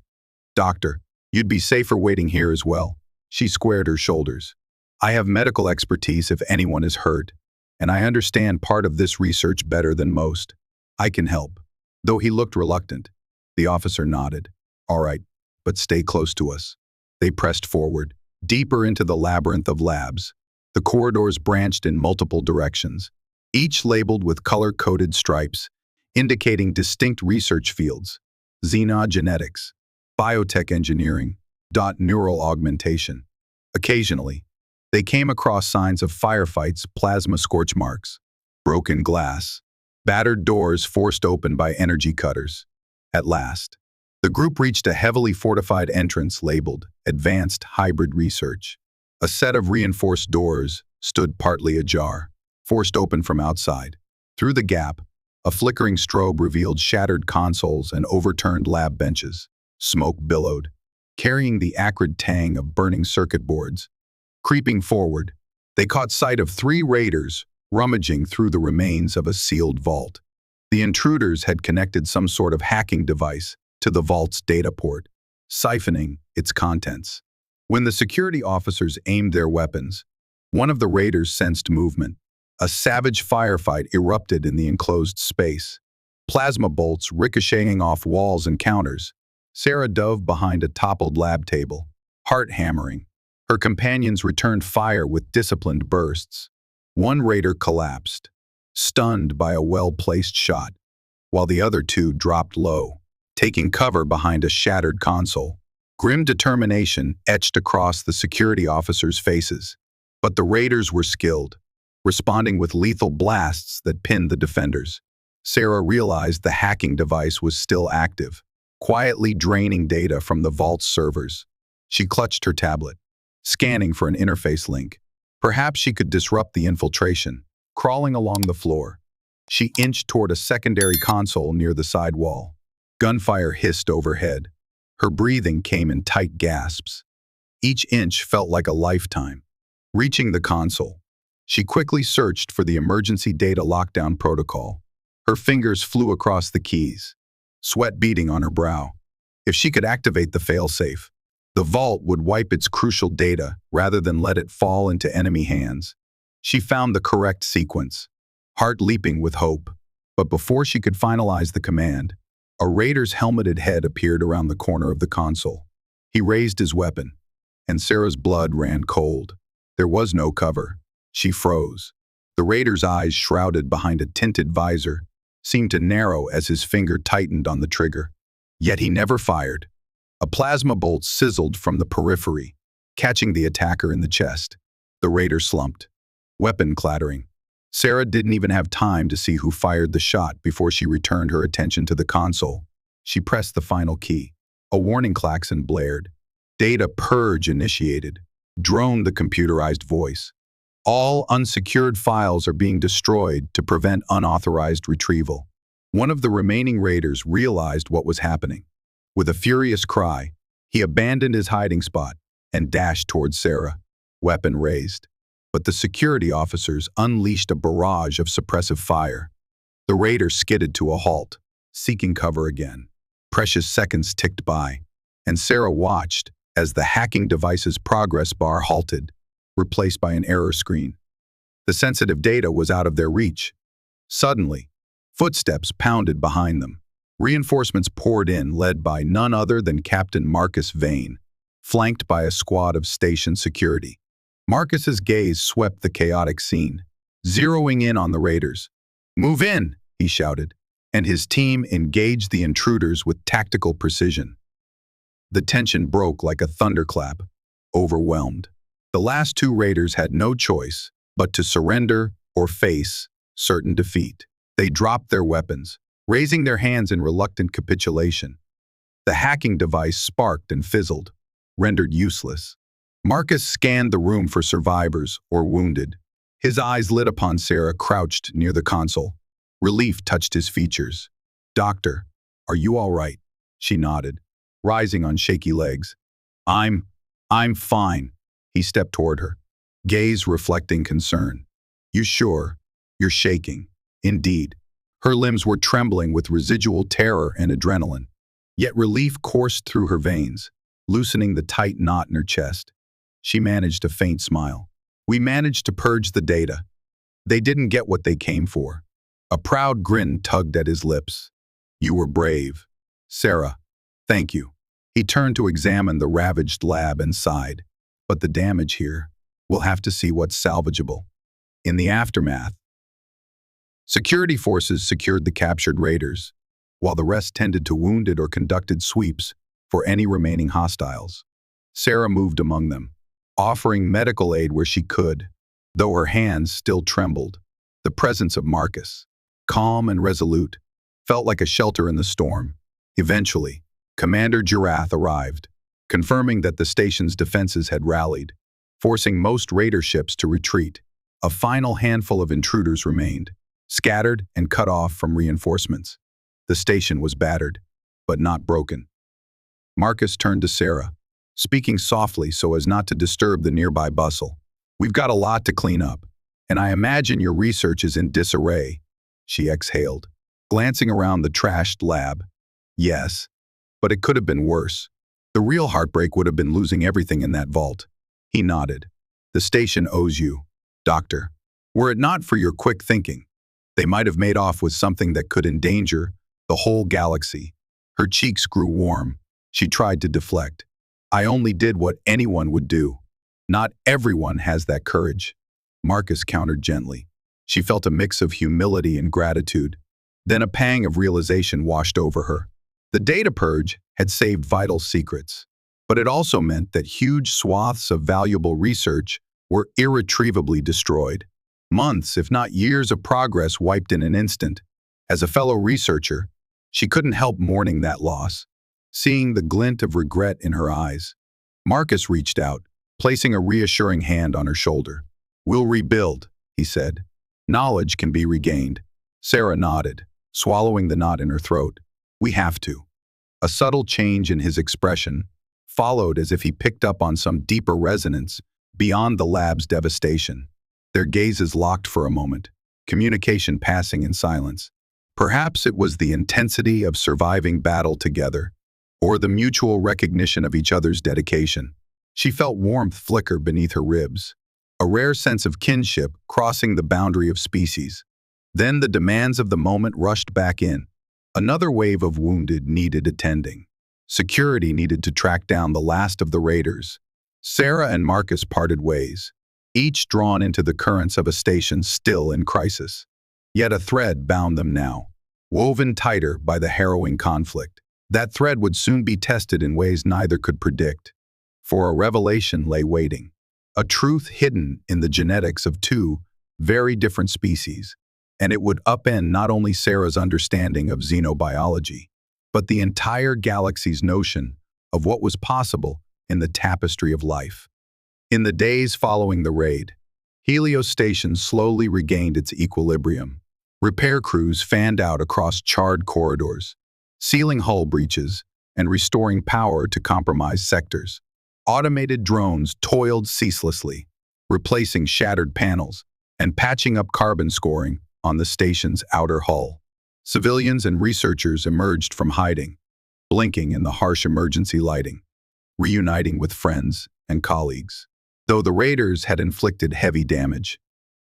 Doctor, you'd be safer waiting here as well. She squared her shoulders. I have medical expertise if anyone is hurt, and I understand part of this research better than most. I can help. Though he looked reluctant, the officer nodded. All right, but stay close to us. They pressed forward, deeper into the labyrinth of labs. The corridors branched in multiple directions, each labeled with color-coded stripes, indicating distinct research fields: xenogenetics, biotech engineering, neural augmentation. Occasionally, they came across signs of firefights, plasma scorch marks, broken glass, battered doors forced open by energy cutters. At last, the group reached a heavily fortified entrance labeled Advanced Hybrid Research. A set of reinforced doors stood partly ajar, forced open from outside. Through the gap, a flickering strobe revealed shattered consoles and overturned lab benches. Smoke billowed, carrying the acrid tang of burning circuit boards. Creeping forward, they caught sight of 3 raiders rummaging through the remains of a sealed vault. The intruders had connected some sort of hacking device to the vault's data port, siphoning its contents. When the security officers aimed their weapons, one of the raiders sensed movement. A savage firefight erupted in the enclosed space. plasma bolts ricocheting off walls and counters. Sera dove behind a toppled lab table, heart hammering. Her companions returned fire with disciplined bursts. One raider collapsed, stunned by a well-placed shot, while the other two dropped low, taking cover behind a shattered console. Grim determination etched across the security officers' faces. But the raiders were skilled, responding with lethal blasts that pinned the defenders. Sera realized the hacking device was still active, quietly draining data from the vault's servers. She clutched her tablet, scanning for an interface link. Perhaps she could disrupt the infiltration. Crawling along the floor, she inched toward a secondary console near the side wall. Gunfire hissed overhead. Her breathing came in tight gasps. Each inch felt like a lifetime. Reaching the console, she quickly searched for the emergency data lockdown protocol. Her fingers flew across the keys, sweat beading on her brow. If she could activate the failsafe, the vault would wipe its crucial data rather than let it fall into enemy hands. She found the correct sequence, heart leaping with hope. But before she could finalize the command, a raider's helmeted head appeared around the corner of the console. He raised his weapon, and Sera's blood ran cold. There was no cover. She froze. The raider's eyes, shrouded behind a tinted visor, seemed to narrow as his finger tightened on the trigger. Yet he never fired. A plasma bolt sizzled from the periphery, catching the attacker in the chest. The raider slumped, weapon clattering. Sera didn't even have time to see who fired the shot before she returned her attention to the console. She pressed the final key. A warning klaxon blared. Data purge initiated, droned the computerized voice. All unsecured files are being destroyed to prevent unauthorized retrieval. One of the remaining raiders realized what was happening. With a furious cry, he abandoned his hiding spot and dashed towards Sera, weapon raised. But the security officers unleashed a barrage of suppressive fire. The raider skidded to a halt, seeking cover again. Precious seconds ticked by, and Sera watched as the hacking device's progress bar halted, replaced by an error screen. The sensitive data was out of their reach. Suddenly, footsteps pounded behind them. Reinforcements poured in, led by none other than Captain Marcus Vane, flanked by a squad of station security. Marcus's gaze swept the chaotic scene, zeroing in on the raiders. "Move in," he shouted, and his team engaged the intruders with tactical precision. The tension broke like a thunderclap, overwhelmed. The last two raiders had no choice but to surrender or face certain defeat. They dropped their weapons, raising their hands in reluctant capitulation. The hacking device sparked and fizzled, rendered useless. Marcus scanned the room for survivors or wounded. His eyes lit upon Sera crouched near the console. Relief touched his features. "Doctor, are you all right?" She nodded, rising on shaky legs. I'm fine." He stepped toward her, gaze reflecting concern. "You sure? You're shaking." Indeed. Her limbs were trembling with residual terror and adrenaline. Yet relief coursed through her veins, loosening the tight knot in her chest. She managed a faint smile. "We managed to purge the data. They didn't get what they came for." A proud grin tugged at his lips. "You were brave. Sera, thank you." He turned to examine the ravaged lab and sighed. "But the damage here, we'll have to see what's salvageable." In the aftermath, security forces secured the captured raiders, while the rest tended to wounded or conducted sweeps for any remaining hostiles. Sera moved among them, offering medical aid where she could, though her hands still trembled. The presence of Marcus, calm and resolute, felt like a shelter in the storm. Eventually, Commander Girath arrived, confirming that the station's defenses had rallied, forcing most raider ships to retreat. A final handful of intruders remained, scattered and cut off from reinforcements. The station was battered, but not broken. Marcus turned to Sera, speaking softly so as not to disturb the nearby bustle. "We've got a lot to clean up, and I imagine your research is in disarray." She exhaled, glancing around the trashed lab. "Yes, but it could have been worse. The real heartbreak would have been losing everything in that vault." He nodded. "The station owes you, Doctor. Were it not for your quick thinking, They might have made off with something that could endanger the whole galaxy. Her cheeks grew warm. She tried to deflect. I only did what anyone would do. Not everyone has that courage. Marcus countered gently. She felt a mix of humility and gratitude. Then a pang of realization washed over her. The data purge had saved vital secrets, but it also meant that huge swaths of valuable research were irretrievably destroyed. Months, if not years of progress wiped in an instant. As a fellow researcher, she couldn't help mourning that loss, seeing the glint of regret in her eyes. Marcus reached out, placing a reassuring hand on her shoulder. "We'll rebuild," he said. "Knowledge can be regained." Sera nodded, swallowing the knot in her throat. "We have to." A subtle change in his expression followed as if he picked up on some deeper resonance beyond the lab's devastation. Their gazes locked for a moment, communication passing in silence. Perhaps it was the intensity of surviving battle together, or the mutual recognition of each other's dedication. She felt warmth flicker beneath her ribs, a rare sense of kinship crossing the boundary of species. Then the demands of the moment rushed back in. Another wave of wounded needed attending. Security needed to track down the last of the raiders. Sera and Marcus parted ways, each drawn into the currents of a station still in crisis. Yet a thread bound them now, woven tighter by the harrowing conflict. That thread would soon be tested in ways neither could predict. For a revelation lay waiting, a truth hidden in the genetics of two very different species, and it would upend not only Sera's understanding of xenobiology, but the entire galaxy's notion of what was possible in the tapestry of life. In the days following the raid, Helios Station slowly regained its equilibrium. Repair crews fanned out across charred corridors, sealing hull breaches and restoring power to compromised sectors. Automated drones toiled ceaselessly, replacing shattered panels and patching up carbon scoring on the station's outer hull. Civilians and researchers emerged from hiding, blinking in the harsh emergency lighting, reuniting with friends and colleagues. Though the raiders had inflicted heavy damage,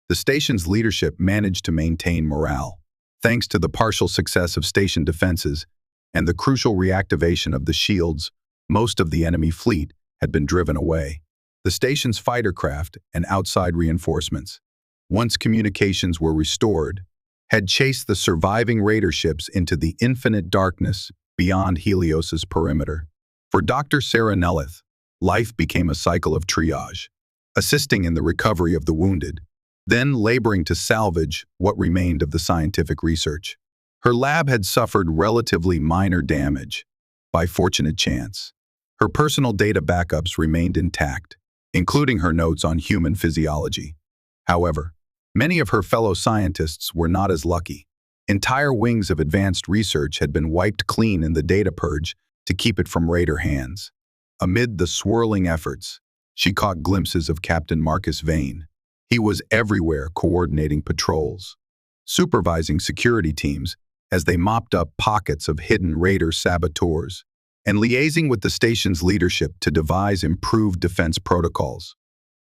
the station's leadership managed to maintain morale, thanks to the partial success of station defenses and the crucial reactivation of the shields. Most of the enemy fleet had been driven away. The station's fighter craft and outside reinforcements, once communications were restored, had chased the surviving raider ships into the infinite darkness beyond Helios's perimeter. For Dr. Sera Nelyth, life became a cycle of triage, assisting in the recovery of the wounded, then laboring to salvage what remained of the scientific research. Her lab had suffered relatively minor damage, by fortunate chance. Her personal data backups remained intact, including her notes on human physiology. However, many of her fellow scientists were not as lucky. Entire wings of advanced research had been wiped clean in the data purge to keep it from raider hands. Amid the swirling efforts, she caught glimpses of Captain Marcus Vane. He was everywhere coordinating patrols, supervising security teams as they mopped up pockets of hidden raider saboteurs, and liaising with the station's leadership to devise improved defense protocols.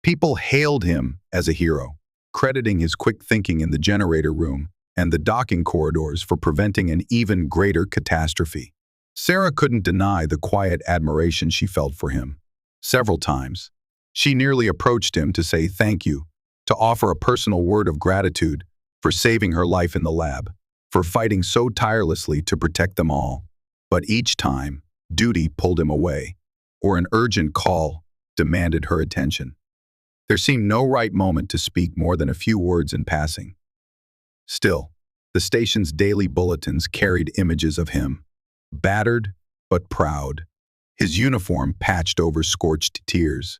People hailed him as a hero, crediting his quick thinking in the generator room and the docking corridors for preventing an even greater catastrophe. Sera couldn't deny the quiet admiration she felt for him. Several times, she nearly approached him to say thank you, to offer a personal word of gratitude for saving her life in the lab, for fighting so tirelessly to protect them all. But each time, duty pulled him away, or an urgent call demanded her attention. There seemed no right moment to speak more than a few words in passing. Still, the station's daily bulletins carried images of him, battered but proud, his uniform patched over scorched tears,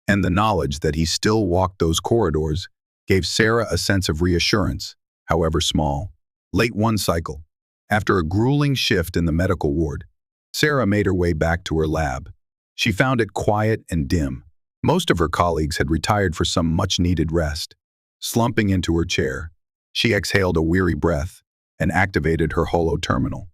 and the knowledge that he still walked those corridors gave Sera a sense of reassurance, however small. Late one cycle, after a grueling shift in the medical ward, Sera made her way back to her lab. She found it quiet and dim. Most of her colleagues had retired for some much-needed rest. Slumping into her chair, she exhaled a weary breath and activated her holo terminal.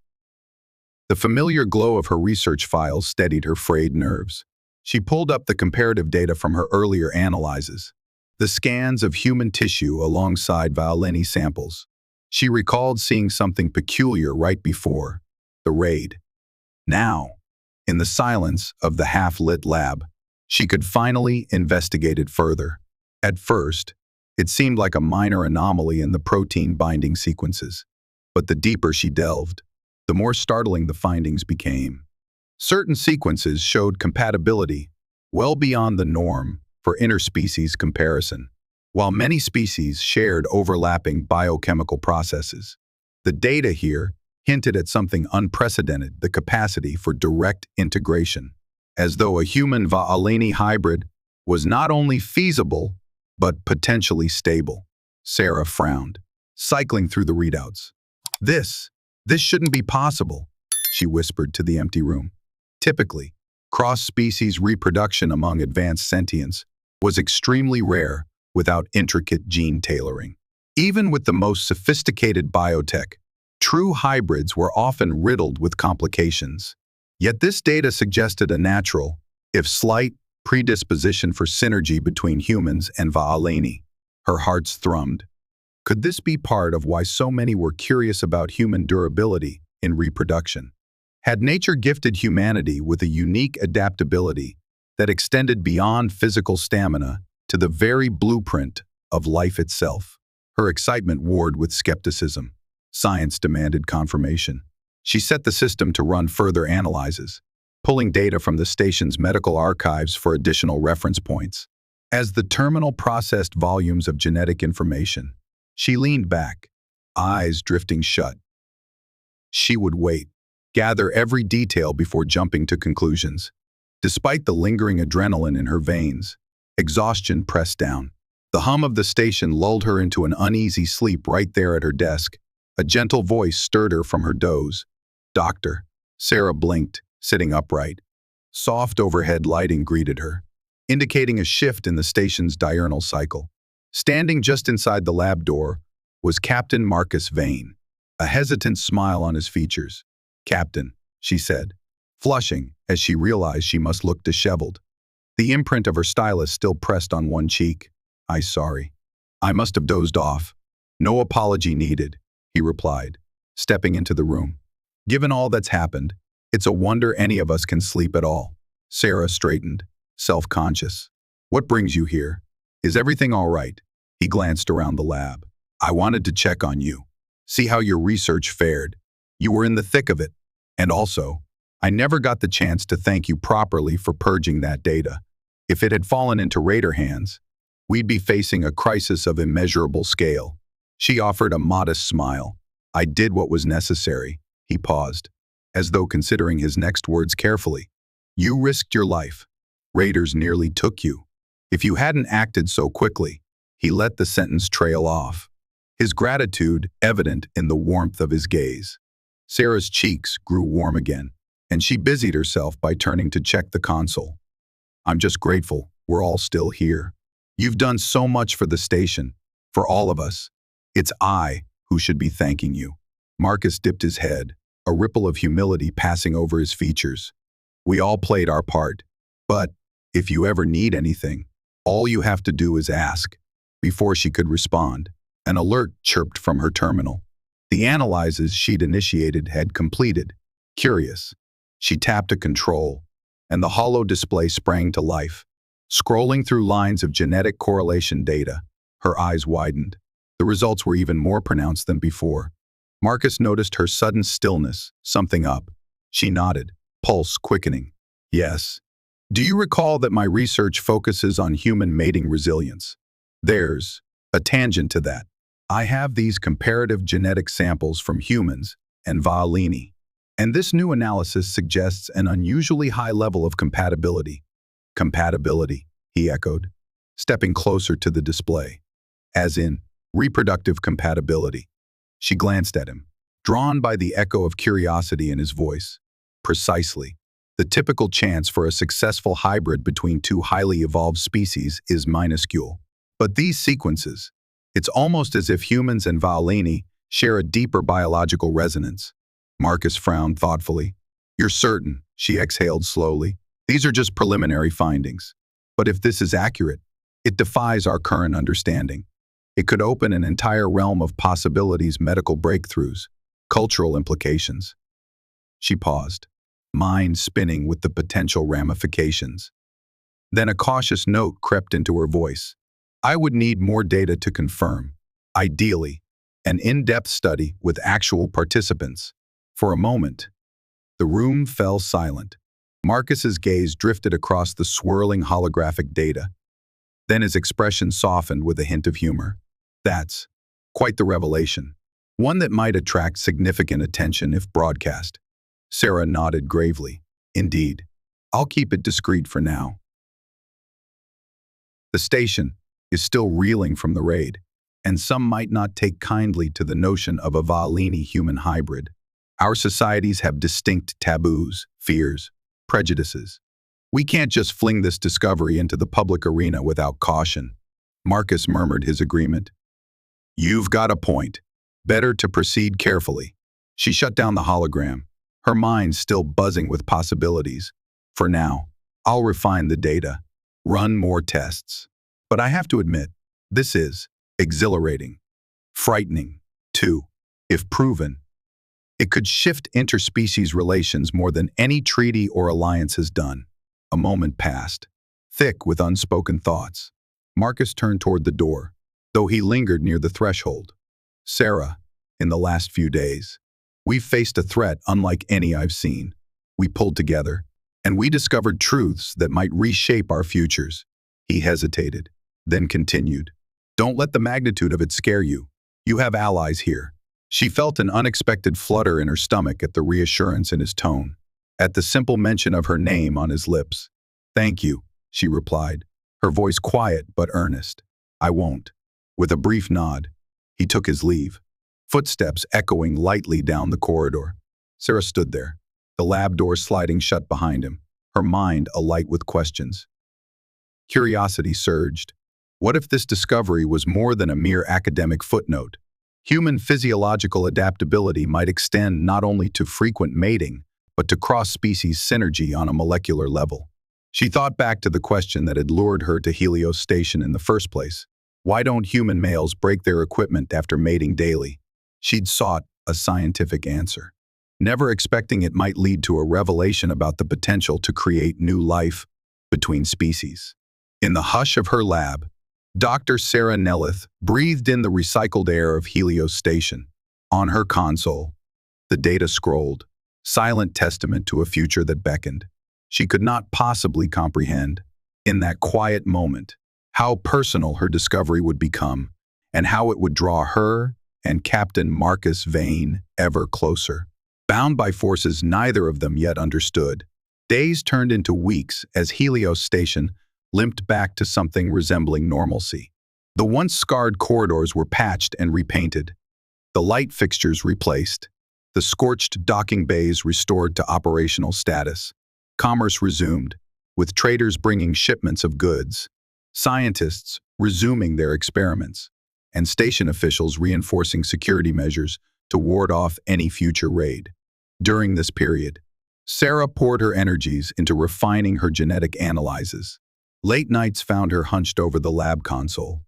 The familiar glow of her research files steadied her frayed nerves. She pulled up the comparative data from her earlier analyses, the scans of human tissue alongside Violini samples. She recalled seeing something peculiar right before the raid. Now, in the silence of the half-lit lab, she could finally investigate it further. At first, it seemed like a minor anomaly in the protein binding sequences. But the deeper she delved, the more startling the findings became. Certain sequences showed compatibility well beyond the norm for interspecies comparison, while many species shared overlapping biochemical processes. The data here hinted at something unprecedented, the capacity for direct integration, as though a human Va'aleni hybrid was not only feasible, but potentially stable. Sera frowned, cycling through the readouts. This shouldn't be possible, she whispered to the empty room. Typically, cross-species reproduction among advanced sentients was extremely rare without intricate gene tailoring. Even with the most sophisticated biotech, true hybrids were often riddled with complications. Yet this data suggested a natural, if slight, predisposition for synergy between humans and Va'aleni. Her hearts thrummed. Could this be part of why so many were curious about human durability in reproduction? Had nature gifted humanity with a unique adaptability that extended beyond physical stamina to the very blueprint of life itself? Her excitement warred with skepticism. Science demanded confirmation. She set the system to run further analyses, pulling data from the station's medical archives for additional reference points. As the terminal processed volumes of genetic information, she leaned back, eyes drifting shut. She would wait, gather every detail before jumping to conclusions. Despite the lingering adrenaline in her veins, exhaustion pressed down. The hum of the station lulled her into an uneasy sleep right there at her desk. A gentle voice stirred her from her doze. "Doctor." Sera blinked, sitting upright. Soft overhead lighting greeted her, indicating a shift in the station's diurnal cycle. Standing just inside the lab door was Captain Marcus Vane, a hesitant smile on his features. "Captain," she said, flushing as she realized she must look disheveled. The imprint of her stylus still pressed on one cheek. Sorry. I must have dozed off." "No apology needed," he replied, stepping into the room. "Given all that's happened, it's a wonder any of us can sleep at all." Sera straightened, self-conscious. "What brings you here? Is everything all right?" He glanced around the lab. "I wanted to check on you, see how your research fared. You were in the thick of it. And also, I never got the chance to thank you properly for purging that data. If it had fallen into Raider hands, we'd be facing a crisis of immeasurable scale." She offered a modest smile. "I did what was necessary." He paused, as though considering his next words carefully. "You risked your life. Raiders nearly took you. If you hadn't acted so quickly." He let the sentence trail off, his gratitude evident in the warmth of his gaze. Sera's cheeks grew warm again, and she busied herself by turning to check the console. "I'm just grateful we're all still here. You've done so much for the station, for all of us. It's I who should be thanking you." Marcus dipped his head, a ripple of humility passing over his features. "We all played our part. But if you ever need anything, all you have to do is ask." Before she could respond, an alert chirped from her terminal. The analyses she'd initiated had completed. Curious, she tapped a control, and the hollow display sprang to life. Scrolling through lines of genetic correlation data, her eyes widened. The results were even more pronounced than before. Marcus noticed her sudden stillness, something up. She nodded, pulse quickening. "Yes. Do you recall that my research focuses on human mating resilience? There's a tangent to that. I have these comparative genetic samples from humans and Va'aleni, and this new analysis suggests an unusually high level of compatibility." "Compatibility," he echoed, stepping closer to the display. "As in, reproductive compatibility." She glanced at him, drawn by the echo of curiosity in his voice. "Precisely. The typical chance for a successful hybrid between two highly evolved species is minuscule. But these sequences, it's almost as if humans and Va'aleni share a deeper biological resonance." Marcus frowned thoughtfully. "You're certain?" She exhaled slowly. "These are just preliminary findings. But if this is accurate, it defies our current understanding. It could open an entire realm of possibilities, medical breakthroughs, cultural implications. She paused, mind spinning with the potential ramifications. Then a cautious note crept into her voice. I would need more data to confirm. Ideally, an in-depth study with actual participants. For a moment, the room fell silent. Marcus's gaze drifted across the swirling holographic data. Then his expression softened with a hint of humor. That's quite the revelation. One that might attract significant attention if broadcast. Sera nodded gravely. Indeed. I'll keep it discreet for now. The station is still reeling from the raid, and some might not take kindly to the notion of a Valini-human hybrid. Our societies have distinct taboos, fears, prejudices. We can't just fling this discovery into the public arena without caution. Marcus murmured his agreement. You've got a point. Better to proceed carefully. She shut down the hologram, her mind still buzzing with possibilities. For now, I'll refine the data, run more tests. But I have to admit, this is exhilarating, frightening, too, if proven. It could shift interspecies relations more than any treaty or alliance has done. A moment passed, thick with unspoken thoughts. Marcus turned toward the door, though he lingered near the threshold. Sera, in the last few days, we've faced a threat unlike any I've seen. We pulled together, and we discovered truths that might reshape our futures. He hesitated, then continued. Don't let the magnitude of it scare you. You have allies here. She felt an unexpected flutter in her stomach at the reassurance in his tone, at the simple mention of her name on his lips. Thank you, she replied, her voice quiet but earnest. I won't. With a brief nod, he took his leave, footsteps echoing lightly down the corridor. Sera stood there, the lab door sliding shut behind him, her mind alight with questions. Curiosity surged. What if this discovery was more than a mere academic footnote? Human physiological adaptability might extend not only to frequent mating, but to cross-species synergy on a molecular level. She thought back to the question that had lured her to Helios Station in the first place. Why don't human males break their equipment after mating daily? She'd sought a scientific answer, never expecting it might lead to a revelation about the potential to create new life between species. In the hush of her lab, Dr. Sera Nelyth breathed in the recycled air of Helios Station. On her console, the data scrolled, silent testament to a future that beckoned. She could not possibly comprehend, in that quiet moment, how personal her discovery would become, and how it would draw her and Captain Marcus Vane ever closer. Bound by forces neither of them yet understood, days turned into weeks as Helios Station limped back to something resembling normalcy. The once scarred corridors were patched and repainted, the light fixtures replaced, the scorched docking bays restored to operational status. Commerce resumed, with traders bringing shipments of goods, scientists resuming their experiments, and station officials reinforcing security measures to ward off any future raid. During this period, Sera poured her energies into refining her genetic analyses. Late nights found her hunched over the lab console,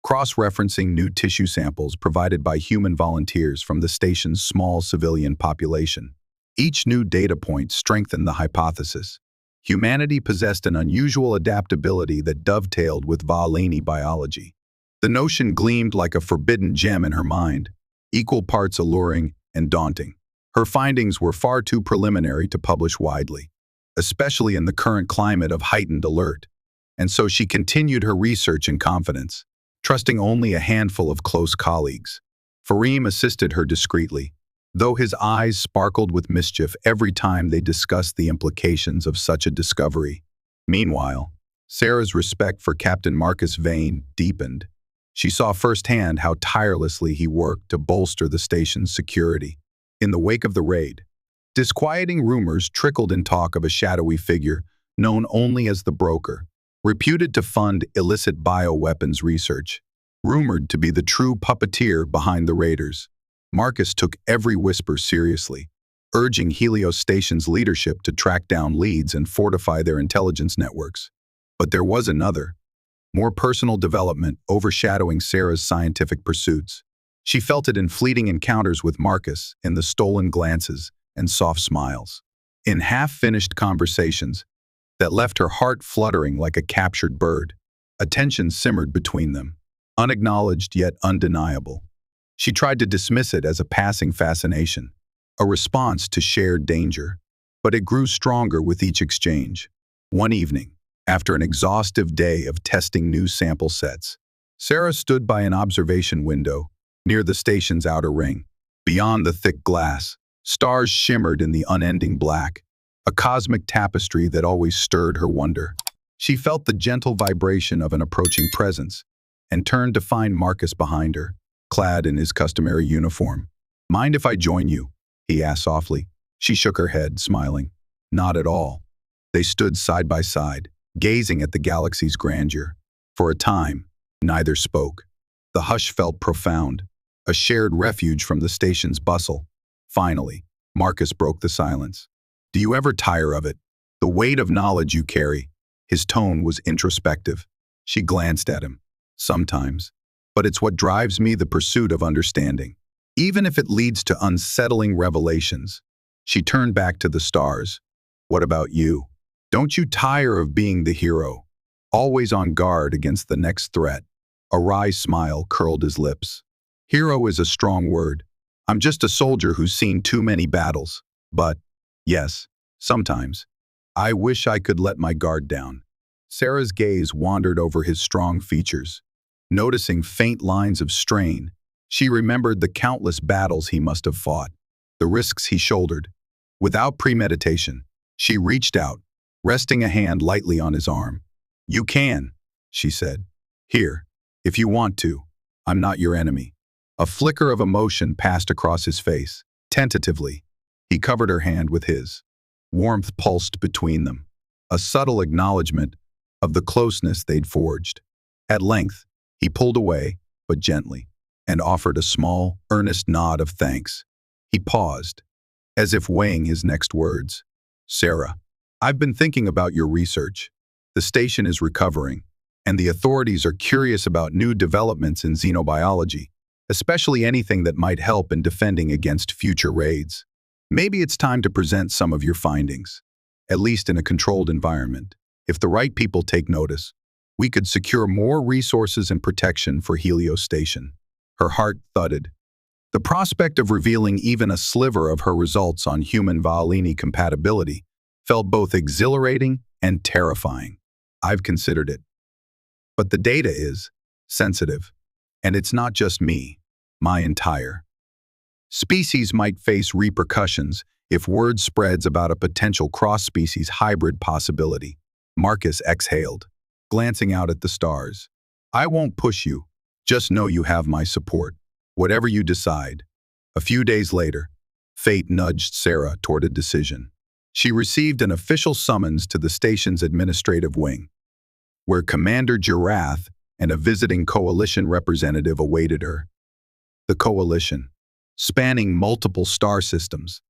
cross-referencing new tissue samples provided by human volunteers from the station's small civilian population. Each new data point strengthened the hypothesis. Humanity possessed an unusual adaptability that dovetailed with Valini biology. The notion gleamed like a forbidden gem in her mind, equal parts alluring and daunting. Her findings were far too preliminary to publish widely, especially in the current climate of heightened alert. And so she continued her research in confidence, trusting only a handful of close colleagues. Fareem assisted her discreetly, though his eyes sparkled with mischief every time they discussed the implications of such a discovery. Meanwhile, Sera's respect for Captain Marcus Vane deepened. She saw firsthand how tirelessly he worked to bolster the station's security. In the wake of the raid, disquieting rumors trickled in talk of a shadowy figure known only as the Broker, reputed to fund illicit bioweapons research, rumored to be the true puppeteer behind the raiders. Marcus took every whisper seriously, urging Helios Station's leadership to track down leads and fortify their intelligence networks. But there was another, more personal development overshadowing Sera's scientific pursuits. She felt it in fleeting encounters with Marcus, in the stolen glances and soft smiles, in half-finished conversations that left her heart fluttering like a captured bird. A tension simmered between them, unacknowledged yet undeniable. She tried to dismiss it as a passing fascination, a response to shared danger, but it grew stronger with each exchange. One evening, after an exhaustive day of testing new sample sets, Sera stood by an observation window near the station's outer ring. Beyond the thick glass, stars shimmered in the unending black, a cosmic tapestry that always stirred her wonder. She felt the gentle vibration of an approaching presence and turned to find Marcus behind her, clad in his customary uniform. "Mind if I join you?" he asked softly. She shook her head, smiling. Not at all. They stood side by side, gazing at the galaxy's grandeur. For a time, neither spoke. The hush felt profound, a shared refuge from the station's bustle. Finally, Marcus broke the silence. "Do you ever tire of it? The weight of knowledge you carry?" His tone was introspective. She glanced at him. "Sometimes. But it's what drives me, the pursuit of understanding. Even if it leads to unsettling revelations." She turned back to the stars. "What about you? Don't you tire of being the hero, always on guard against the next threat?" A wry smile curled his lips. "Hero is a strong word. I'm just a soldier who's seen too many battles. But, yes, sometimes. I wish I could let my guard down." Sera's gaze wandered over his strong features. Noticing faint lines of strain, she remembered the countless battles he must have fought, the risks he shouldered. Without premeditation, she reached out, resting a hand lightly on his arm. "You can," she said. "Here, if you want to. I'm not your enemy." A flicker of emotion passed across his face. Tentatively, he covered her hand with his. Warmth pulsed between them, a subtle acknowledgement of the closeness they'd forged. At length, he pulled away, but gently, and offered a small, earnest nod of thanks. He paused, as if weighing his next words. "Sera, I've been thinking about your research. The station is recovering, and the authorities are curious about new developments in xenobiology, especially anything that might help in defending against future raids. Maybe it's time to present some of your findings, at least in a controlled environment. If the right people take notice, we could secure more resources and protection for Helios Station." Her heart thudded. The prospect of revealing even a sliver of her results on human Valini compatibility felt both exhilarating and terrifying. "I've considered it. But the data is sensitive, and it's not just me, my entire species might face repercussions if word spreads about a potential cross-species hybrid possibility." Marcus exhaled, glancing out at the stars. "I won't push you. Just know you have my support, whatever you decide." A few days later, fate nudged Sera toward a decision. She received an official summons to the station's administrative wing, where Commander Girath and a visiting coalition representative awaited her. The coalition, spanning multiple star systems,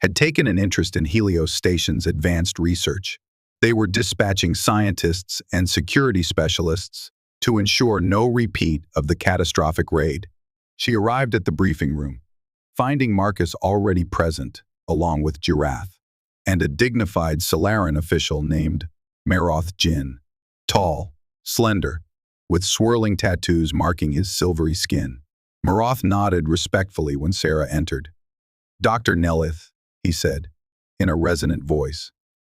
had taken an interest in Helios Station's advanced research. They were dispatching scientists and security specialists to ensure no repeat of the catastrophic raid. She arrived at the briefing room, finding Marcus already present, along with Girath, and a dignified Solaran official named Maroth Jin, tall, slender, with swirling tattoos marking his silvery skin. Maroth nodded respectfully when Sera entered. "Dr. Nelyth," he said, in a resonant voice,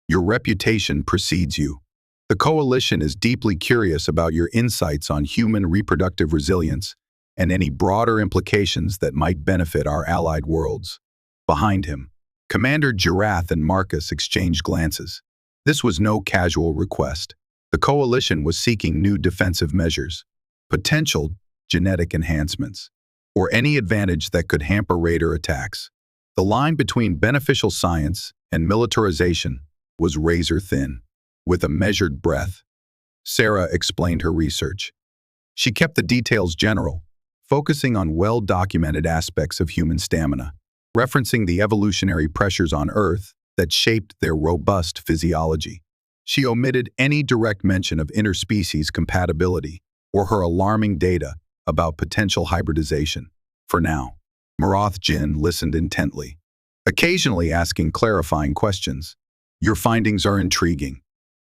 "your reputation precedes you. The Coalition is deeply curious about your insights on human reproductive resilience and any broader implications that might benefit our allied worlds." Behind him, Commander Girath and Marcus exchanged glances. This was no casual request. The Coalition was seeking new defensive measures, potential genetic enhancements, or any advantage that could hamper raider attacks. The line between beneficial science and militarization was razor thin. With a measured breath, Sera explained her research. She kept the details general, focusing on well-documented aspects of human stamina, referencing the evolutionary pressures on Earth that shaped their robust physiology. She omitted any direct mention of interspecies compatibility or her alarming data about potential hybridization. For now, Marath Jin listened intently, occasionally asking clarifying questions. Your findings are intriguing.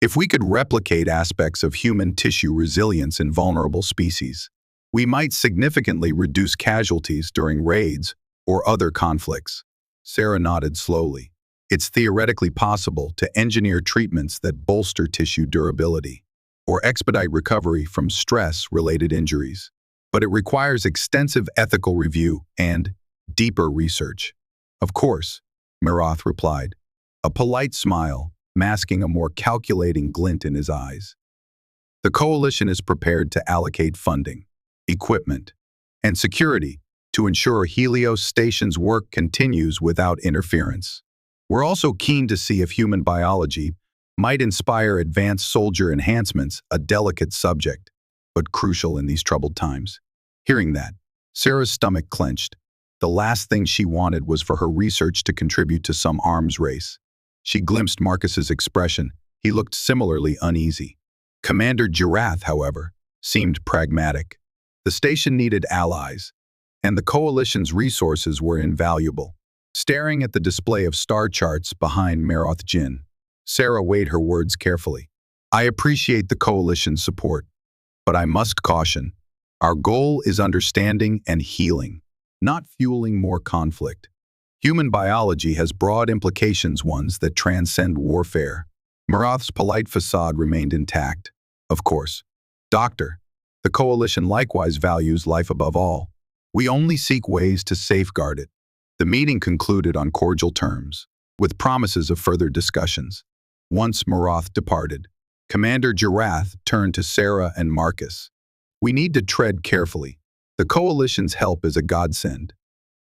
If we could replicate aspects of human tissue resilience in vulnerable species, we might significantly reduce casualties during raids or other conflicts. Sera nodded slowly. It's theoretically possible to engineer treatments that bolster tissue durability or expedite recovery from stress-related injuries, but it requires extensive ethical review and deeper research. Of course, Marath replied, a polite smile masking a more calculating glint in his eyes. The coalition is prepared to allocate funding, equipment, and security to ensure Helios Station's work continues without interference. We're also keen to see if human biology might inspire advanced soldier enhancements, a delicate subject, but crucial in these troubled times. Hearing that, Sera's stomach clenched. The last thing she wanted was for her research to contribute to some arms race. She glimpsed Marcus's expression. He looked similarly uneasy. Commander Girath, however, seemed pragmatic. The station needed allies, and the coalition's resources were invaluable. Staring at the display of star charts behind Marath Jin, Sera weighed her words carefully. I appreciate the coalition's support, but I must caution, our goal is understanding and healing, not fueling more conflict. Human biology has broad implications, ones that transcend warfare. Marath's polite facade remained intact. Of course, Doctor, the coalition likewise values life above all. We only seek ways to safeguard it. The meeting concluded on cordial terms, with promises of further discussions. Once Marath departed, Commander Girath turned to Sera and Marcus. We need to tread carefully. The coalition's help is a godsend,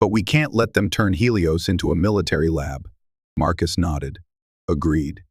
but we can't let them turn Helios into a military lab. Marcus nodded. Agreed.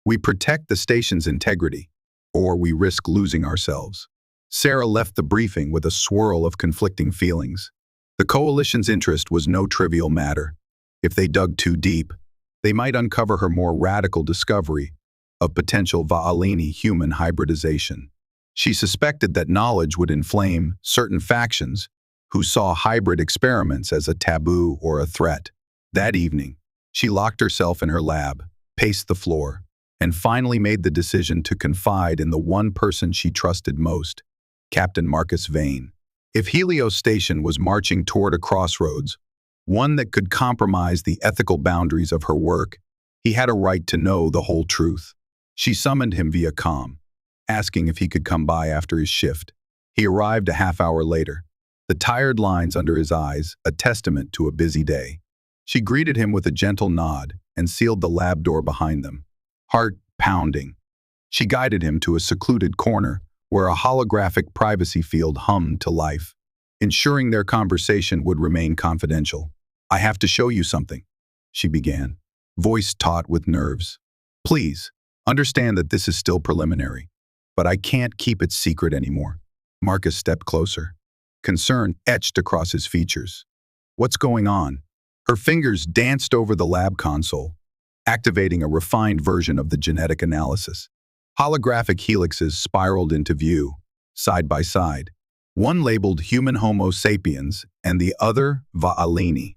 We protect the station's integrity, or we risk losing ourselves. Sera left the briefing with a swirl of conflicting feelings. The coalition's interest was no trivial matter. If they dug too deep, they might uncover her more radical discovery of potential Va'alini human hybridization. She suspected that knowledge would inflame certain factions who saw hybrid experiments as a taboo or a threat. That evening, she locked herself in her lab, paced the floor, and finally made the decision to confide in the one person she trusted most, Captain Marcus Vane. If Helios Station was marching toward a crossroads, one that could compromise the ethical boundaries of her work, he had a right to know the whole truth. She summoned him via comm, asking if he could come by after his shift. He arrived a half-hour later, the tired lines under his eyes a testament to a busy day. She greeted him with a gentle nod and sealed the lab door behind them. Heart pounding, she guided him to a secluded corner where a holographic privacy field hummed to life, ensuring their conversation would remain confidential. I have to show you something, she began, voice taut with nerves. Please, understand that this is still preliminary, but I can't keep it secret anymore. Marcus stepped closer, concern etched across his features. What's going on? Her fingers danced over the lab console, activating a refined version of the genetic analysis. Holographic helixes spiraled into view, side by side, one labeled human Homo sapiens and the other Va'alini.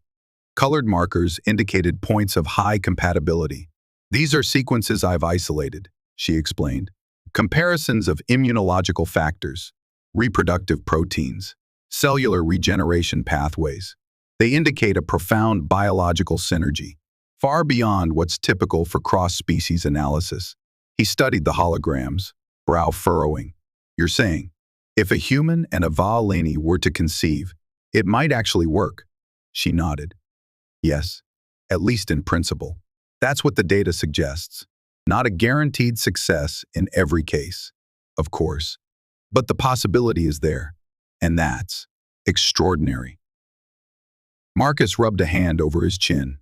Colored markers indicated points of high compatibility. These are sequences I've isolated, she explained. Comparisons of immunological factors, reproductive proteins, cellular regeneration pathways. They indicate a profound biological synergy, far beyond what's typical for cross-species analysis. He studied the holograms, brow furrowing. You're saying, if a human and a Va'alini were to conceive, it might actually work? She nodded. Yes, at least in principle. That's what the data suggests. Not a guaranteed success in every case, of course. But the possibility is there, and that's extraordinary. Marcus rubbed a hand over his chin.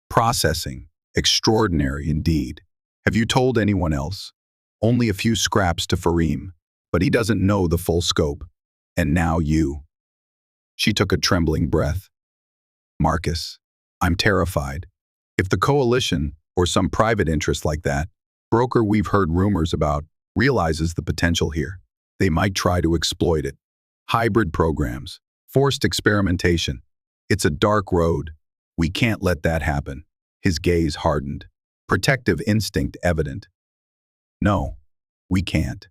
Processing. Extraordinary indeed. Have you told anyone else? Only a few scraps to Fareem, but he doesn't know the full scope. And now you. She took a trembling breath. Marcus, I'm terrified. If the coalition, or some private interest like that, Broker we've heard rumors about realizes the potential here. They might try to exploit it. Hybrid programs, forced experimentation. It's a dark road. We can't let that happen. His gaze hardened. Protective instinct evident. No, we can't.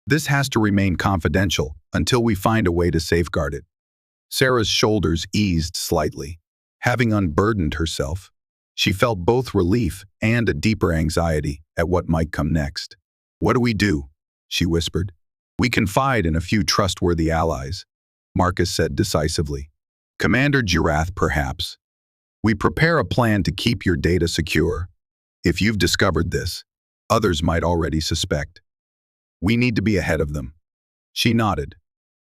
This has to remain confidential until we find a way to safeguard it. Sera's shoulders eased slightly. Having unburdened herself, she felt both relief and a deeper anxiety at what might come next. "What do we do?" she whispered. "We confide in a few trustworthy allies," Marcus said decisively. "Commander Girath, perhaps. We prepare a plan to keep your data secure. If you've discovered this, others might already suspect. We need to be ahead of them." She nodded.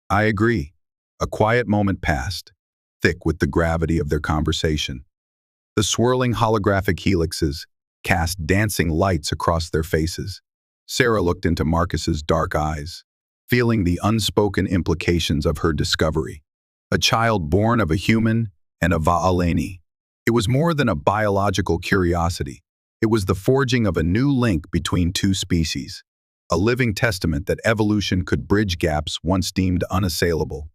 "I agree." A quiet moment passed, thick with the gravity of their conversation. The swirling holographic helixes cast dancing lights across their faces. Sera looked into Marcus's dark eyes, feeling the unspoken implications of her discovery. A child born of a human and a Va'aleni. It was more than a biological curiosity. It was the forging of a new link between two species, a living testament that evolution could bridge gaps once deemed unassailable.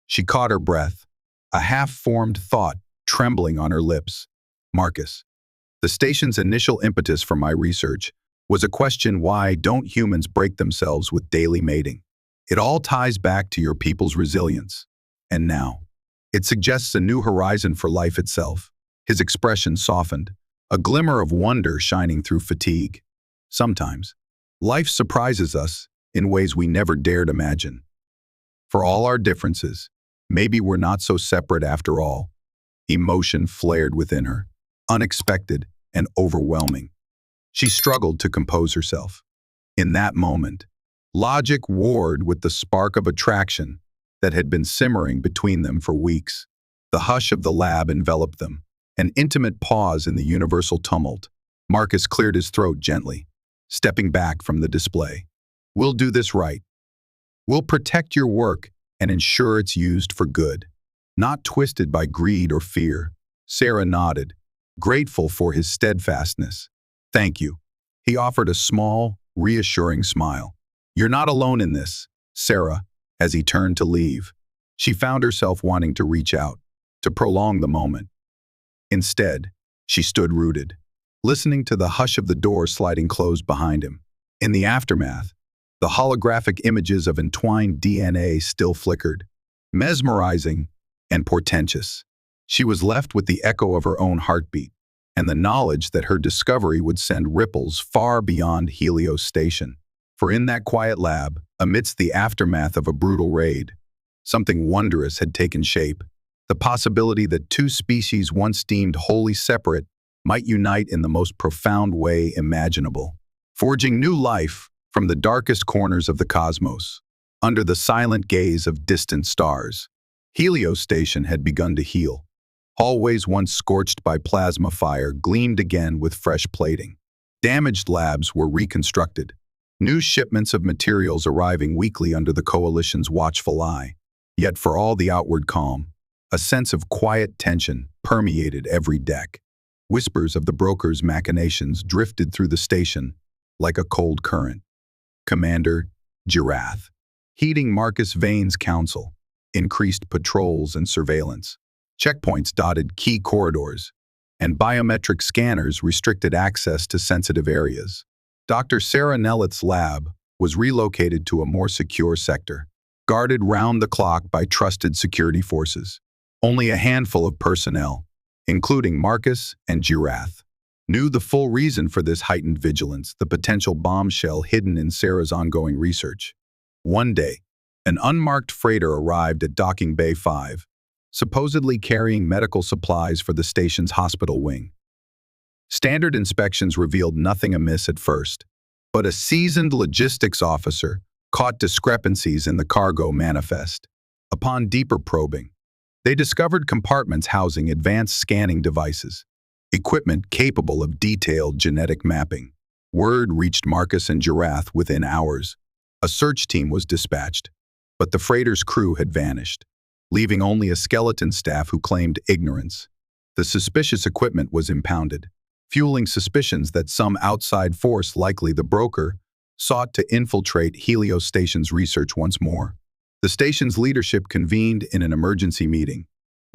She caught her breath, a half-formed thought trembling on her lips. "Marcus, the station's initial impetus for my research was a question: why don't humans break themselves with daily mating? It all ties back to your people's resilience. And now, it suggests a new horizon for life itself." His expression softened, a glimmer of wonder shining through fatigue. Sometimes, life surprises us in ways we never dared imagine. For all our differences, maybe we're not so separate after all. Emotion flared within her, unexpected and overwhelming. She struggled to compose herself. In that moment, logic warred with the spark of attraction that had been simmering between them for weeks. The hush of the lab enveloped them, an intimate pause in the universal tumult. Marcus cleared his throat gently, stepping back from the display. "We'll do this right. We'll protect your work and ensure it's used for good, not twisted by greed or fear." Sera nodded, grateful for his steadfastness. "Thank you." He offered a small, reassuring smile. "You're not alone in this, Sera." As he turned to leave, she found herself wanting to reach out, to prolong the moment. Instead, she stood rooted, listening to the hush of the door sliding closed behind him. In the aftermath, the holographic images of entwined DNA still flickered, mesmerizing and portentous. She was left with the echo of her own heartbeat, and the knowledge that her discovery would send ripples far beyond Helios Station. For in that quiet lab, amidst the aftermath of a brutal raid, something wondrous had taken shape. The possibility that two species once deemed wholly separate might unite in the most profound way imaginable, forging new life from the darkest corners of the cosmos, under the silent gaze of distant stars. Helios Station had begun to heal. Hallways once scorched by plasma fire gleamed again with fresh plating. Damaged labs were reconstructed, new shipments of materials arriving weekly under the Coalition's watchful eye. Yet for all the outward calm, a sense of quiet tension permeated every deck. Whispers of the broker's machinations drifted through the station like a cold current. Commander Girath, heeding Marcus Vane's counsel, increased patrols and surveillance. Checkpoints dotted key corridors, and biometric scanners restricted access to sensitive areas. Dr. Sera Nelyth's lab was relocated to a more secure sector, guarded round the clock by trusted security forces. Only a handful of personnel, including Marcus and Girath, knew the full reason for this heightened vigilance, the potential bombshell hidden in Sera's ongoing research. One day, an unmarked freighter arrived at Docking Bay 5, supposedly carrying medical supplies for the station's hospital wing. Standard inspections revealed nothing amiss at first, but a seasoned logistics officer caught discrepancies in the cargo manifest. Upon deeper probing, they discovered compartments housing advanced scanning devices, equipment capable of detailed genetic mapping. Word reached Marcus and Girath within hours. A search team was dispatched, but the freighter's crew had vanished, leaving only a skeleton staff who claimed ignorance. The suspicious equipment was impounded, fueling suspicions that some outside force, likely the broker, sought to infiltrate Helios Station's research once more. The station's leadership convened in an emergency meeting.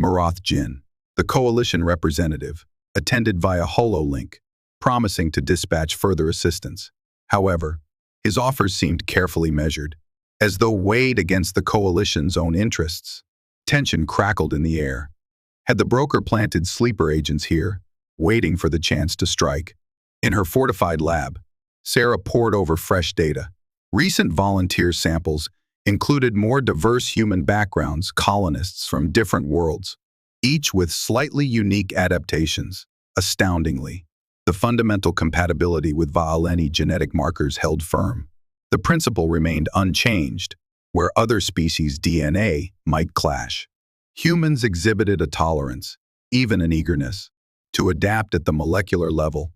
Marath Jin, the coalition representative, attended via HoloLink, promising to dispatch further assistance. However, his offers seemed carefully measured, as though weighed against the coalition's own interests. Tension crackled in the air. Had the broker planted sleeper agents here, waiting for the chance to strike? In her fortified lab, Sera pored over fresh data. Recent volunteer samples included more diverse human backgrounds, colonists from different worlds, each with slightly unique adaptations. Astoundingly, the fundamental compatibility with Va'aleni genetic markers held firm. The principle remained unchanged, where other species' DNA might clash. Humans exhibited a tolerance, even an eagerness, to adapt at the molecular level.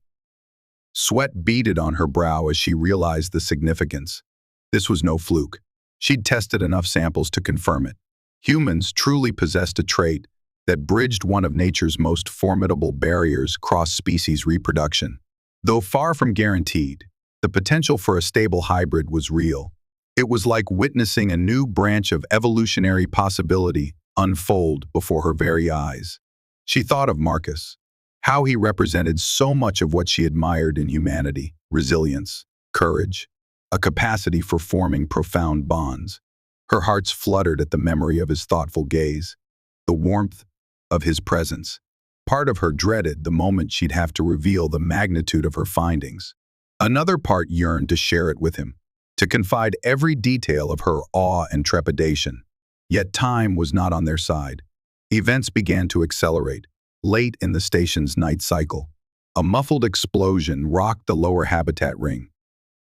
Sweat beaded on her brow as she realized the significance. This was no fluke. She'd tested enough samples to confirm it. Humans truly possessed a trait that bridged one of nature's most formidable barriers: cross-species reproduction. Though far from guaranteed, the potential for a stable hybrid was real. It was like witnessing a new branch of evolutionary possibility unfold before her very eyes. She thought of Marcus, how he represented so much of what she admired in humanity: resilience, courage, a capacity for forming profound bonds. Her heart fluttered at the memory of his thoughtful gaze, the warmth of his presence. Part of her dreaded the moment she'd have to reveal the magnitude of her findings. Another part yearned to share it with him, to confide every detail of her awe and trepidation. Yet time was not on their side. Events began to accelerate. Late in the station's night cycle, a muffled explosion rocked the lower habitat ring,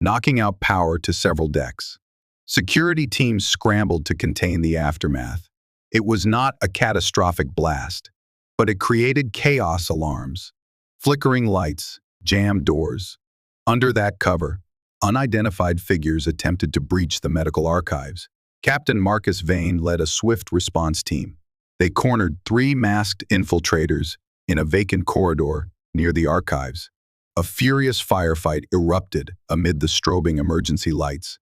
knocking out power to several decks. Security teams scrambled to contain the aftermath. It was not a catastrophic blast, but it created chaos alarms, flickering lights, jammed doors. Under that cover, unidentified figures attempted to breach the medical archives. Captain Marcus Vane led a swift response team. They cornered 3 masked infiltrators in a vacant corridor near the archives. A furious firefight erupted amid the strobing emergency lights.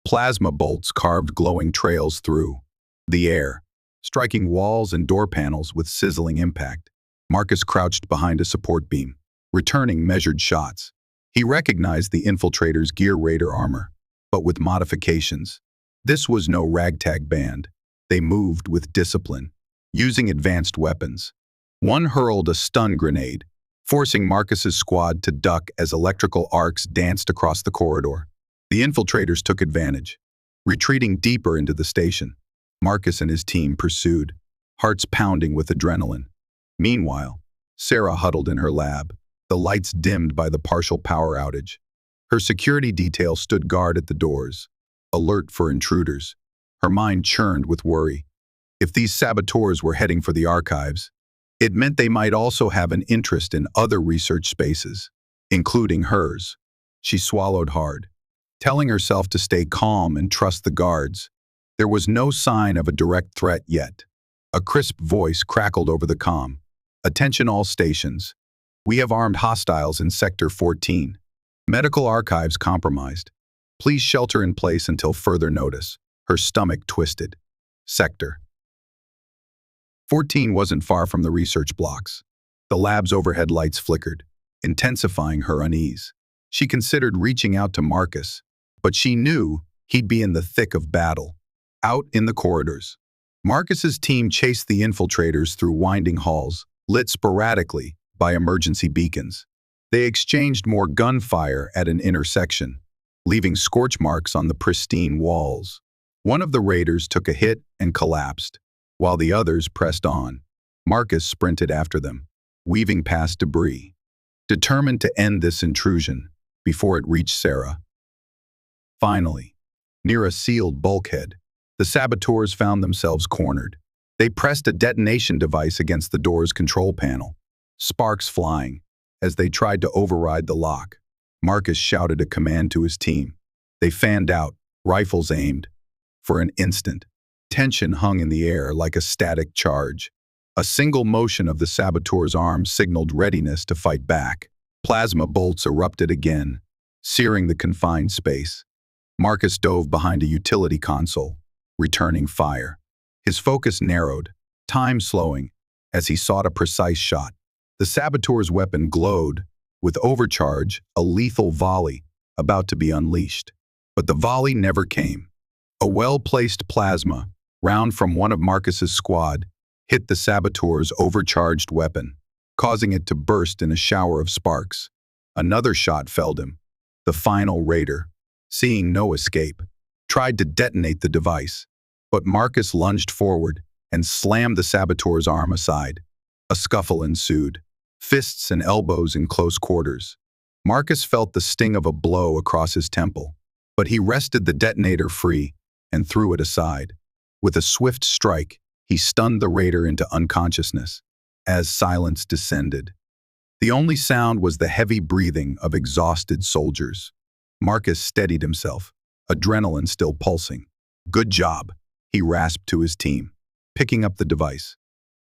Plasma bolts carved glowing trails through the air, striking walls and door panels with sizzling impact. Marcus crouched behind a support beam, returning measured shots. He recognized the infiltrators' gear radar armor, but with modifications. This was no ragtag band. They moved with discipline, using advanced weapons. One hurled a stun grenade, forcing Marcus's squad to duck as electrical arcs danced across the corridor. The infiltrators took advantage, retreating deeper into the station. Marcus and his team pursued, hearts pounding with adrenaline. Meanwhile, Sera huddled in her lab, the lights dimmed by the partial power outage. Her security detail stood guard at the doors, alert for intruders. Her mind churned with worry. If these saboteurs were heading for the archives, it meant they might also have an interest in other research spaces, including hers. She swallowed hard, telling herself to stay calm and trust the guards. There was no sign of a direct threat yet. A crisp voice crackled over the comm. "Attention all stations. We have armed hostiles in Sector 14. Medical archives compromised. Please shelter in place until further notice." Her stomach twisted. Sector 14 wasn't far from the research blocks. The lab's overhead lights flickered, intensifying her unease. She considered reaching out to Marcus, but she knew he'd be in the thick of battle, out in the corridors. Marcus's team chased the infiltrators through winding halls, lit sporadically by emergency beacons. They exchanged more gunfire at an intersection, leaving scorch marks on the pristine walls. One of the raiders took a hit and collapsed, while the others pressed on. Marcus sprinted after them, weaving past debris, determined to end this intrusion before it reached Sera. Finally, near a sealed bulkhead, the saboteurs found themselves cornered. They pressed a detonation device against the door's control panel, sparks flying as they tried to override the lock. Marcus shouted a command to his team. They fanned out, rifles aimed. For an instant, tension hung in the air like a static charge. A single motion of the saboteur's arm signaled readiness to fight back. Plasma bolts erupted again, searing the confined space. Marcus dove behind a utility console, returning fire. His focus narrowed, time slowing, as he sought a precise shot. The saboteur's weapon glowed, with overcharge, a lethal volley about to be unleashed. But the volley never came. A well-placed plasma, round from one of Marcus's squad, hit the saboteur's overcharged weapon, causing it to burst in a shower of sparks. Another shot felled him. The final raider, seeing no escape, tried to detonate the device, but Marcus lunged forward and slammed the saboteur's arm aside. A scuffle ensued, fists and elbows in close quarters. Marcus felt the sting of a blow across his temple, but he wrested the detonator free and threw it aside. With a swift strike, he stunned the raider into unconsciousness. As silence descended, the only sound was the heavy breathing of exhausted soldiers. Marcus steadied himself, adrenaline still pulsing. "Good job," he rasped to his team, picking up the device.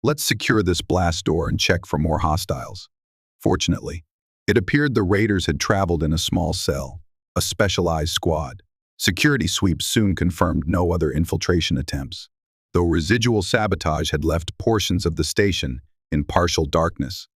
"Let's secure this blast door and check for more hostiles." Fortunately, it appeared the raiders had traveled in a small cell, a specialized squad. Security sweeps soon confirmed no other infiltration attempts, though residual sabotage had left portions of the station in partial darkness.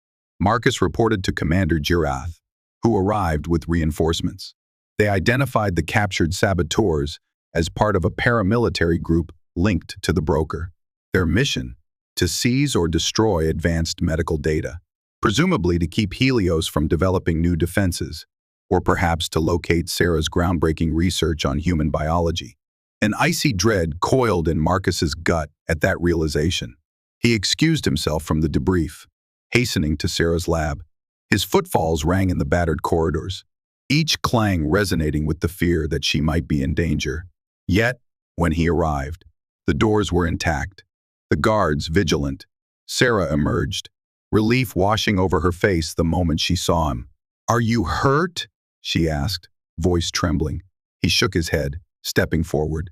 Marcus reported to Commander Girath, who arrived with reinforcements. They identified the captured saboteurs as part of a paramilitary group linked to the broker. Their mission: to seize or destroy advanced medical data, presumably to keep Helios from developing new defenses, or perhaps to locate Sera's groundbreaking research on human biology. An icy dread coiled in Marcus's gut at that realization. He excused himself from the debrief, hastening to Sera's lab. His footfalls rang in the battered corridors, each clang resonating with the fear that she might be in danger. Yet, when he arrived, the doors were intact, the guards vigilant. Sera emerged, relief washing over her face the moment she saw him. "Are you hurt?" she asked, voice trembling. He shook his head, stepping forward.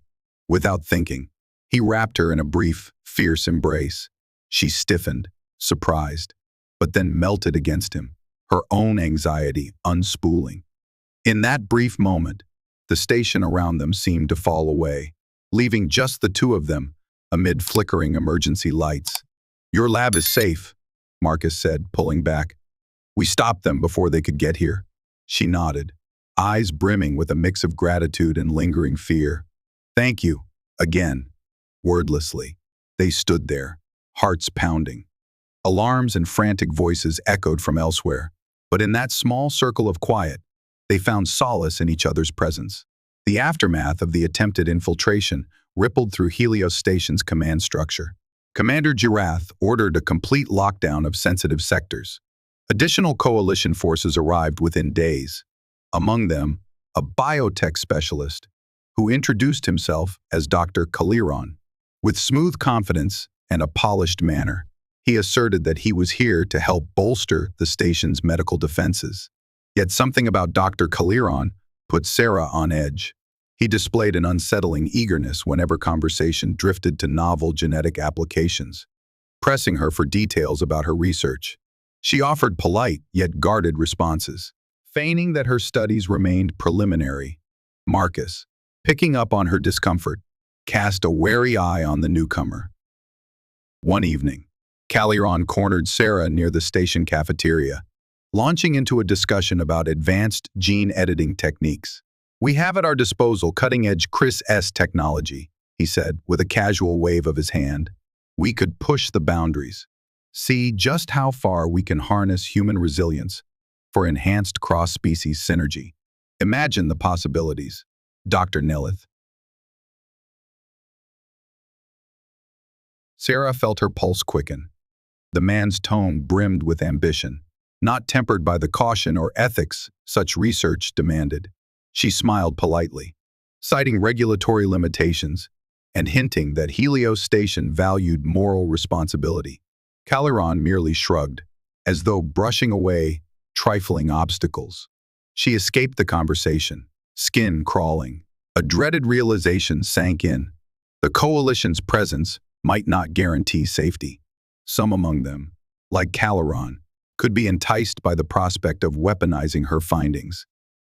Without thinking, he wrapped her in a brief, fierce embrace. She stiffened, surprised, but then melted against him, her own anxiety unspooling. In that brief moment, the station around them seemed to fall away, leaving just the two of them amid flickering emergency lights. "Your lab is safe," Marcus said, pulling back. "We stopped them before they could get here." She nodded, eyes brimming with a mix of gratitude and lingering fear. "Thank you," again. Wordlessly, they stood there, hearts pounding. Alarms and frantic voices echoed from elsewhere, but in that small circle of quiet, they found solace in each other's presence. The aftermath of the attempted infiltration rippled through Helios Station's command structure. Commander Girath ordered a complete lockdown of sensitive sectors. Additional coalition forces arrived within days, among them a biotech specialist who introduced himself as Dr. Kaliron. With smooth confidence and a polished manner, he asserted that he was here to help bolster the station's medical defenses. Yet something about Dr. Kaliron put Sera on edge. He displayed an unsettling eagerness whenever conversation drifted to novel genetic applications, pressing her for details about her research. She offered polite yet guarded responses, feigning that her studies remained preliminary. Marcus, picking up on her discomfort, cast a wary eye on the newcomer. One evening, Kaliron cornered Sera near the station cafeteria, launching into a discussion about advanced gene editing techniques. "We have at our disposal cutting-edge Chris-S technology," he said with a casual wave of his hand. "We could push the boundaries, see just how far we can harness human resilience for enhanced cross-species synergy. Imagine the possibilities, Dr. Nelyth." Sera felt her pulse quicken. The man's tone brimmed with ambition, not tempered by the caution or ethics such research demanded. She smiled politely, citing regulatory limitations and hinting that Helios Station valued moral responsibility. Kaliron merely shrugged, as though brushing away trifling obstacles. She escaped the conversation, skin crawling. A dreaded realization sank in. The coalition's presence might not guarantee safety. Some among them, like Kaliron, could be enticed by the prospect of weaponizing her findings.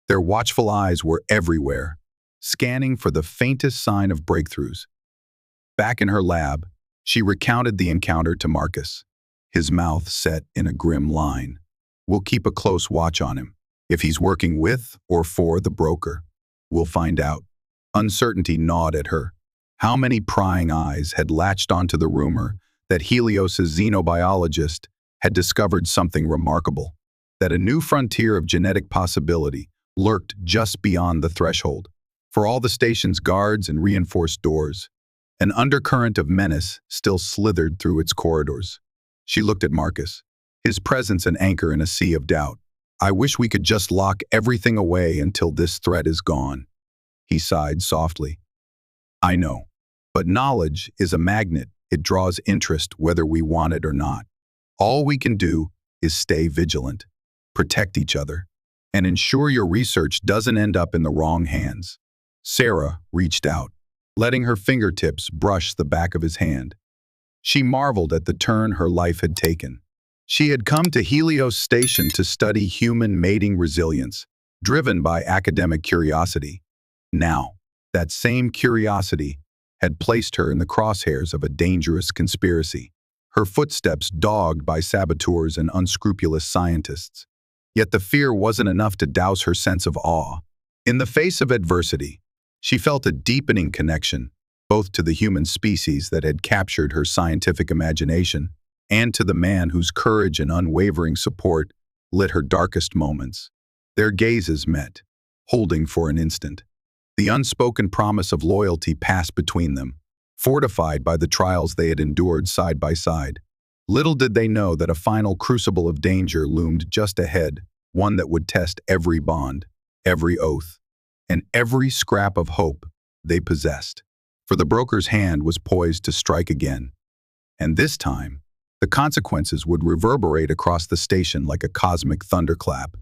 Their watchful eyes were everywhere, scanning for the faintest sign of breakthroughs. Back in her lab, she recounted the encounter to Marcus, his mouth set in a grim line. "We'll keep a close watch on him. If he's working with or for the broker, we'll find out." Uncertainty gnawed at her. How many prying eyes had latched onto the rumor that Helios's xenobiologist had discovered something remarkable, that a new frontier of genetic possibility lurked just beyond the threshold. For all the station's guards and reinforced doors, an undercurrent of menace still slithered through its corridors. She looked at Marcus, his presence an anchor in a sea of doubt. "I wish we could just lock everything away until this threat is gone," he sighed softly. "I know, but knowledge is a magnet. It draws interest whether we want it or not. All we can do is stay vigilant, protect each other, and ensure your research doesn't end up in the wrong hands." Sera reached out, letting her fingertips brush the back of his hand. She marveled at the turn her life had taken. She had come to Helios Station to study human mating resilience, driven by academic curiosity. Now, that same curiosity had placed her in the crosshairs of a dangerous conspiracy, her footsteps dogged by saboteurs and unscrupulous scientists. Yet the fear wasn't enough to douse her sense of awe. In the face of adversity, she felt a deepening connection, both to the human species that had captured her scientific imagination and to the man whose courage and unwavering support lit her darkest moments. Their gazes met, holding for an instant. The unspoken promise of loyalty passed between them, fortified by the trials they had endured side by side. Little did they know that a final crucible of danger loomed just ahead, one that would test every bond, every oath, and every scrap of hope they possessed. For the broker's hand was poised to strike again. And this time, the consequences would reverberate across the station like a cosmic thunderclap.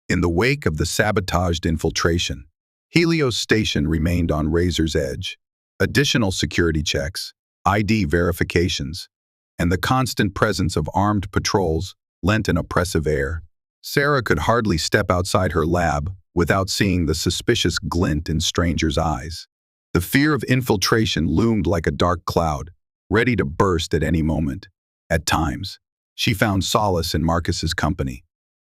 In the wake of the sabotaged infiltration, Helios Station remained on razor's edge. Additional security checks, ID verifications, and the constant presence of armed patrols lent an oppressive air. Sera could hardly step outside her lab without seeing the suspicious glint in strangers' eyes. The fear of infiltration loomed like a dark cloud, ready to burst at any moment. At times, she found solace in Marcus's company.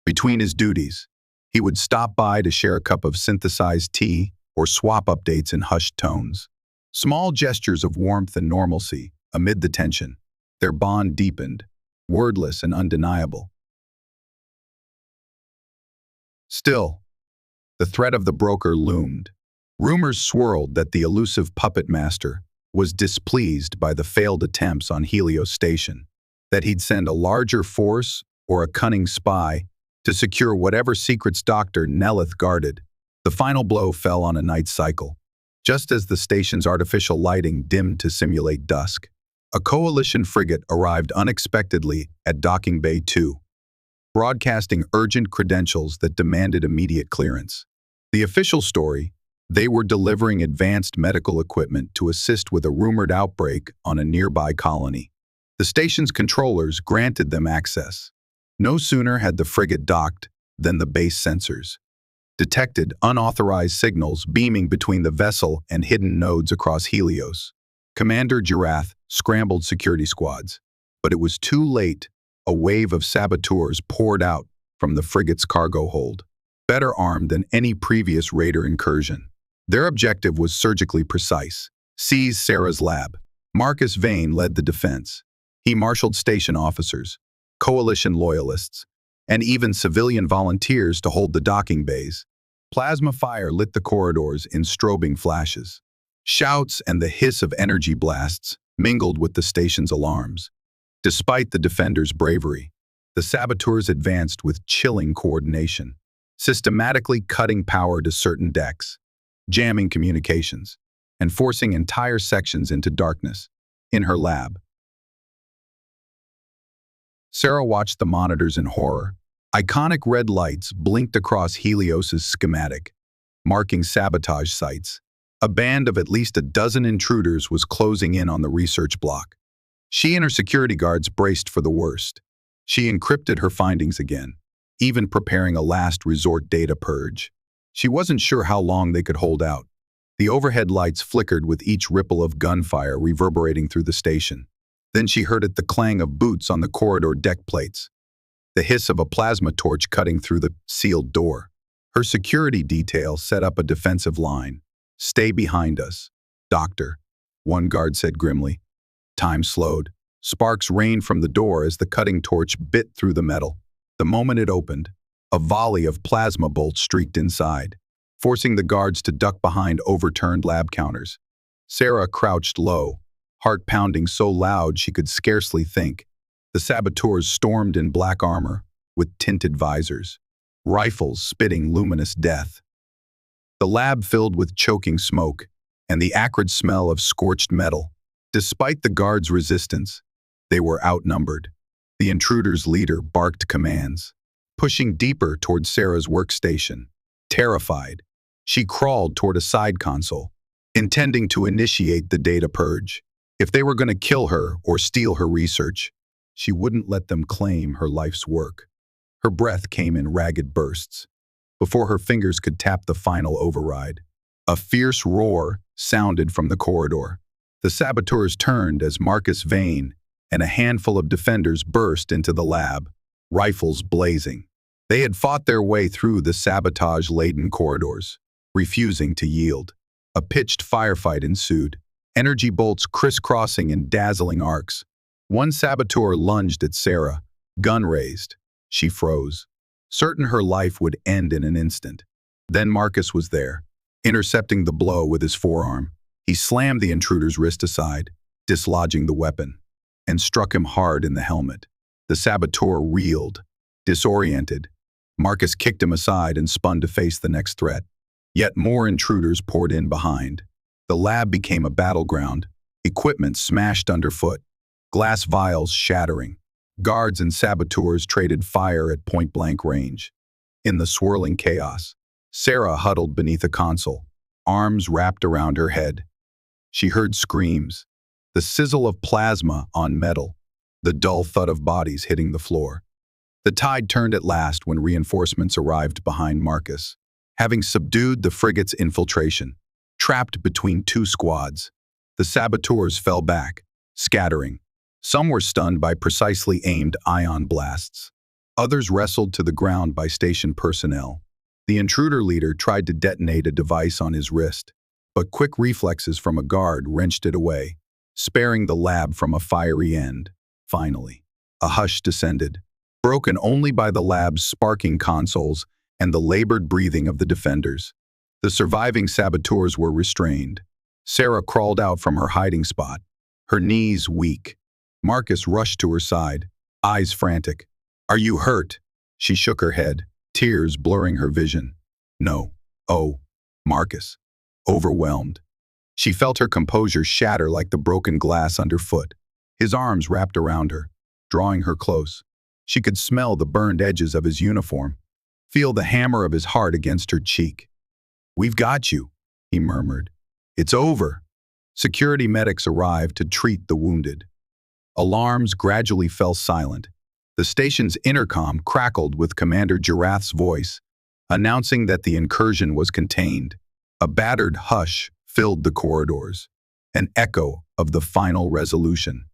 Between his duties, he would stop by to share a cup of synthesized tea or swap updates in hushed tones. Small gestures of warmth and normalcy amid the tension. Their bond deepened, wordless and undeniable. Still, the threat of the broker loomed. Rumors swirled that the elusive puppet master was displeased by the failed attempts on Helios Station, that he'd send a larger force or a cunning spy to secure whatever secrets Dr. Nelyth guarded. The final blow fell on a night cycle. Just as the station's artificial lighting dimmed to simulate dusk, a coalition frigate arrived unexpectedly at Docking Bay 2, broadcasting urgent credentials that demanded immediate clearance. The official story: they were delivering advanced medical equipment to assist with a rumored outbreak on a nearby colony. The station's controllers granted them access. No sooner had the frigate docked than the base sensors detected unauthorized signals beaming between the vessel and hidden nodes across Helios. Commander Girath scrambled security squads, but it was too late. A wave of saboteurs poured out from the frigate's cargo hold, better armed than any previous raider incursion. Their objective was surgically precise: seize Sera's lab. Marcus Vane led the defense. He marshaled station officers, coalition loyalists, and even civilian volunteers to hold the docking bays. Plasma fire lit the corridors in strobing flashes. Shouts and the hiss of energy blasts mingled with the station's alarms. Despite the defenders' bravery, the saboteurs advanced with chilling coordination, systematically cutting power to certain decks, jamming communications, and forcing entire sections into darkness. In her lab, Sera watched the monitors in horror. Iconic red lights blinked across Helios's schematic, marking sabotage sites. A band of at least a dozen intruders was closing in on the research block. She and her security guards braced for the worst. She encrypted her findings again, even preparing a last resort data purge. She wasn't sure how long they could hold out. The overhead lights flickered with each ripple of gunfire reverberating through the station. Then she heard the clang of boots on the corridor deck plates, the hiss of a plasma torch cutting through the sealed door. Her security detail set up a defensive line. "Stay behind us, Doctor," one guard said grimly. Time slowed. Sparks rained from the door as the cutting torch bit through the metal. The moment it opened, a volley of plasma bolts streaked inside, forcing the guards to duck behind overturned lab counters. Sera crouched low, heart pounding so loud she could scarcely think. The saboteurs stormed in black armor, with tinted visors, rifles spitting luminous death. The lab filled with choking smoke and the acrid smell of scorched metal. Despite the guards' resistance, they were outnumbered. The intruder's leader barked commands, pushing deeper toward Sera's workstation. Terrified, she crawled toward a side console, intending to initiate the data purge. If they were going to kill her or steal her research, she wouldn't let them claim her life's work. Her breath came in ragged bursts. Before her fingers could tap the final override, a fierce roar sounded from the corridor. The saboteurs turned as Marcus Vane and a handful of defenders burst into the lab, rifles blazing. They had fought their way through the sabotage-laden corridors, refusing to yield. A pitched firefight ensued, energy bolts crisscrossing in dazzling arcs. One saboteur lunged at Sera, gun raised. She froze, certain her life would end in an instant. Then Marcus was there, intercepting the blow with his forearm. He slammed the intruder's wrist aside, dislodging the weapon, and struck him hard in the helmet. The saboteur reeled, disoriented. Marcus kicked him aside and spun to face the next threat. Yet more intruders poured in behind. The lab became a battleground, equipment smashed underfoot, glass vials shattering. Guards and saboteurs traded fire at point-blank range. In the swirling chaos, Sera huddled beneath a console, arms wrapped around her head. She heard screams, the sizzle of plasma on metal, the dull thud of bodies hitting the floor. The tide turned at last when reinforcements arrived behind Marcus, having subdued the frigate's infiltration. Trapped between two squads, the saboteurs fell back, scattering. Some were stunned by precisely aimed ion blasts. Others wrestled to the ground by station personnel. The intruder leader tried to detonate a device on his wrist, but quick reflexes from a guard wrenched it away, sparing the lab from a fiery end. Finally, a hush descended, broken only by the lab's sparking consoles and the labored breathing of the defenders. The surviving saboteurs were restrained. Sera crawled out from her hiding spot, her knees weak. Marcus rushed to her side, eyes frantic. "Are you hurt?" She shook her head, tears blurring her vision. "No." "Oh." Marcus, overwhelmed. She felt her composure shatter like the broken glass underfoot. His arms wrapped around her, drawing her close. She could smell the burned edges of his uniform, feel the hammer of his heart against her cheek. "We've got you," he murmured. "It's over." Security medics arrived to treat the wounded. Alarms gradually fell silent. The station's intercom crackled with Commander Giraffe's voice, announcing that the incursion was contained. A battered hush filled the corridors, an echo of the final resolution.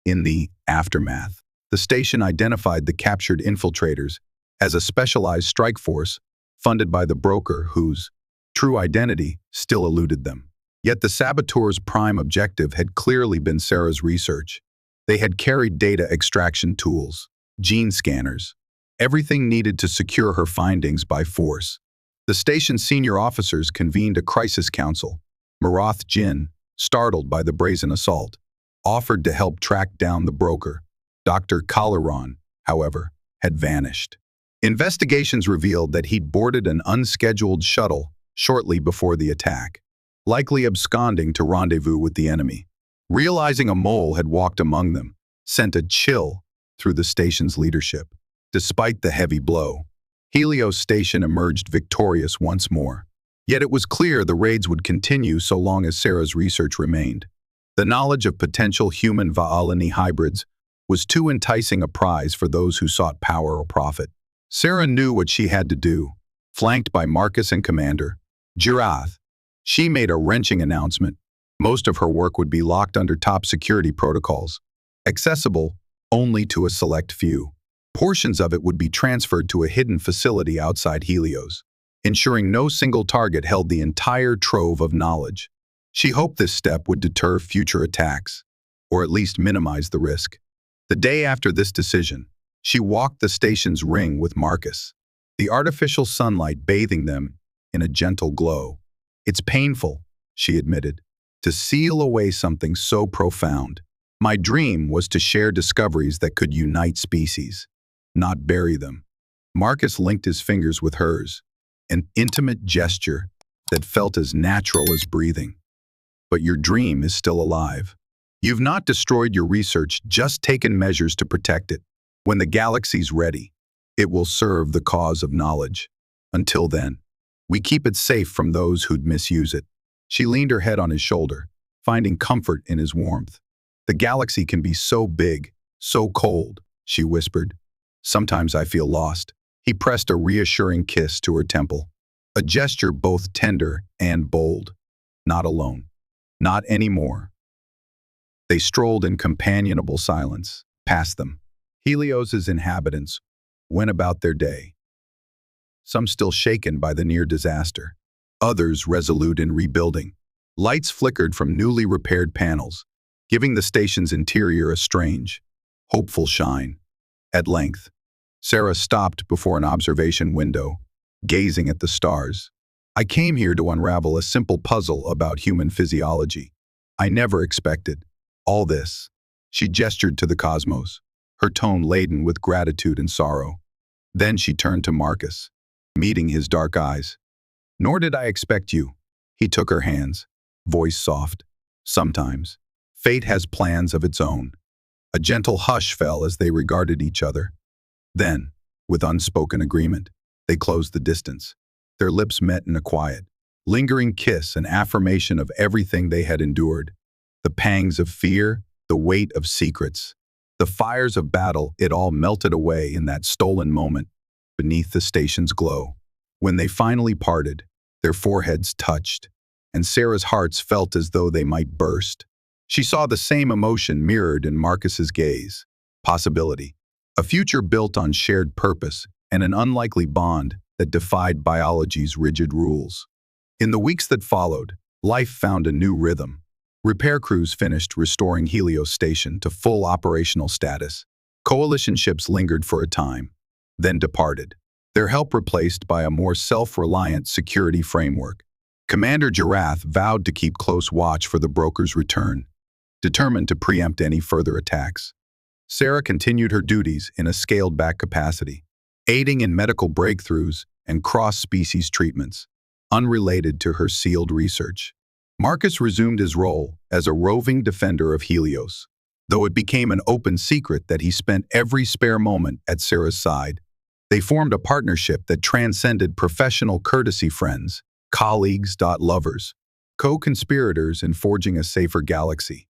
In the aftermath, the station identified the captured infiltrators as a specialized strike force funded by the broker whose true identity still eluded them. Yet the saboteurs' prime objective had clearly been Sera's research. They had carried data extraction tools, gene scanners, everything needed to secure her findings by force. The station's senior officers convened a crisis council. Marath Jin, startled by the brazen assault, offered to help track down the broker. Dr. Kalaran, however, had vanished. Investigations revealed that he'd boarded an unscheduled shuttle shortly before the attack, likely absconding to rendezvous with the enemy. Realizing a mole had walked among them sent a chill through the station's leadership. Despite the heavy blow, Helios Station emerged victorious once more. Yet it was clear the raids would continue so long as Sera's research remained. The knowledge of potential human Va'alani hybrids was too enticing a prize for those who sought power or profit. Sera knew what she had to do. Flanked by Marcus and Commander Nelyth, she made a wrenching announcement. Most of her work would be locked under top security protocols, accessible only to a select few. Portions of it would be transferred to a hidden facility outside Helios, ensuring no single target held the entire trove of knowledge. She hoped this step would deter future attacks, or at least minimize the risk. The day after this decision, she walked the station's ring with Marcus, the artificial sunlight bathing them in a gentle glow. "It's painful," she admitted, "to seal away something so profound. My dream was to share discoveries that could unite species, not bury them." Marcus linked his fingers with hers, an intimate gesture that felt as natural as breathing. "But your dream is still alive. You've not destroyed your research, just taken measures to protect it. When the galaxy's ready, it will serve the cause of knowledge. Until then, we keep it safe from those who'd misuse it." She leaned her head on his shoulder, finding comfort in his warmth. "The galaxy can be so big, so cold," she whispered. "Sometimes I feel lost." He pressed a reassuring kiss to her temple, a gesture both tender and bold. "Not alone. Not anymore." They strolled in companionable silence. Past them, Helios's inhabitants went about their day, some still shaken by the near disaster, others resolute in rebuilding. Lights flickered from newly repaired panels, giving the station's interior a strange, hopeful shine. At length, Sera stopped before an observation window, gazing at the stars. "I came here to unravel a simple puzzle about human physiology. I never expected all this." She gestured to the cosmos, her tone laden with gratitude and sorrow. Then she turned to Marcus, meeting his dark eyes. "Nor did I expect you." He took her hands, voice soft. "Sometimes, fate has plans of its own." A gentle hush fell as they regarded each other. Then, with unspoken agreement, they closed the distance. Their lips met in a quiet, lingering kiss, an affirmation of everything they had endured. The pangs of fear, the weight of secrets, the fires of battle, it all melted away in that stolen moment beneath the station's glow. When they finally parted, their foreheads touched, and Sera's hearts felt as though they might burst. She saw the same emotion mirrored in Marcus's gaze. Possibility. A future built on shared purpose and an unlikely bond that defied biology's rigid rules. In the weeks that followed, life found a new rhythm. Repair crews finished restoring Helios Station to full operational status. Coalition ships lingered for a time, then departed, their help replaced by a more self-reliant security framework. Commander Nelyth vowed to keep close watch for the broker's return, determined to preempt any further attacks. Sera continued her duties in a scaled-back capacity, aiding in medical breakthroughs and cross-species treatments, unrelated to her sealed research. Marcus resumed his role as a roving defender of Helios, though it became an open secret that he spent every spare moment at Sera's side. They formed a partnership that transcended professional courtesy, friends, colleagues, lovers, co-conspirators in forging a safer galaxy.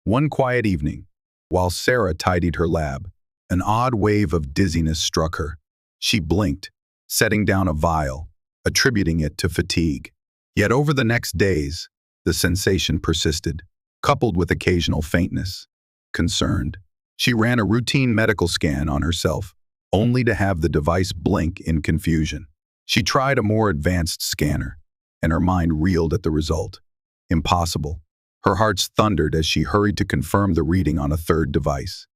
One quiet evening, while Sera tidied her lab, an odd wave of dizziness struck her. She blinked, setting down a vial, attributing it to fatigue. Yet over the next days, the sensation persisted, coupled with occasional faintness. Concerned, she ran a routine medical scan on herself, only to have the device blink in confusion. She tried a more advanced scanner, and her mind reeled at the result. Impossible. Her hearts thundered as she hurried to confirm the reading on a third device.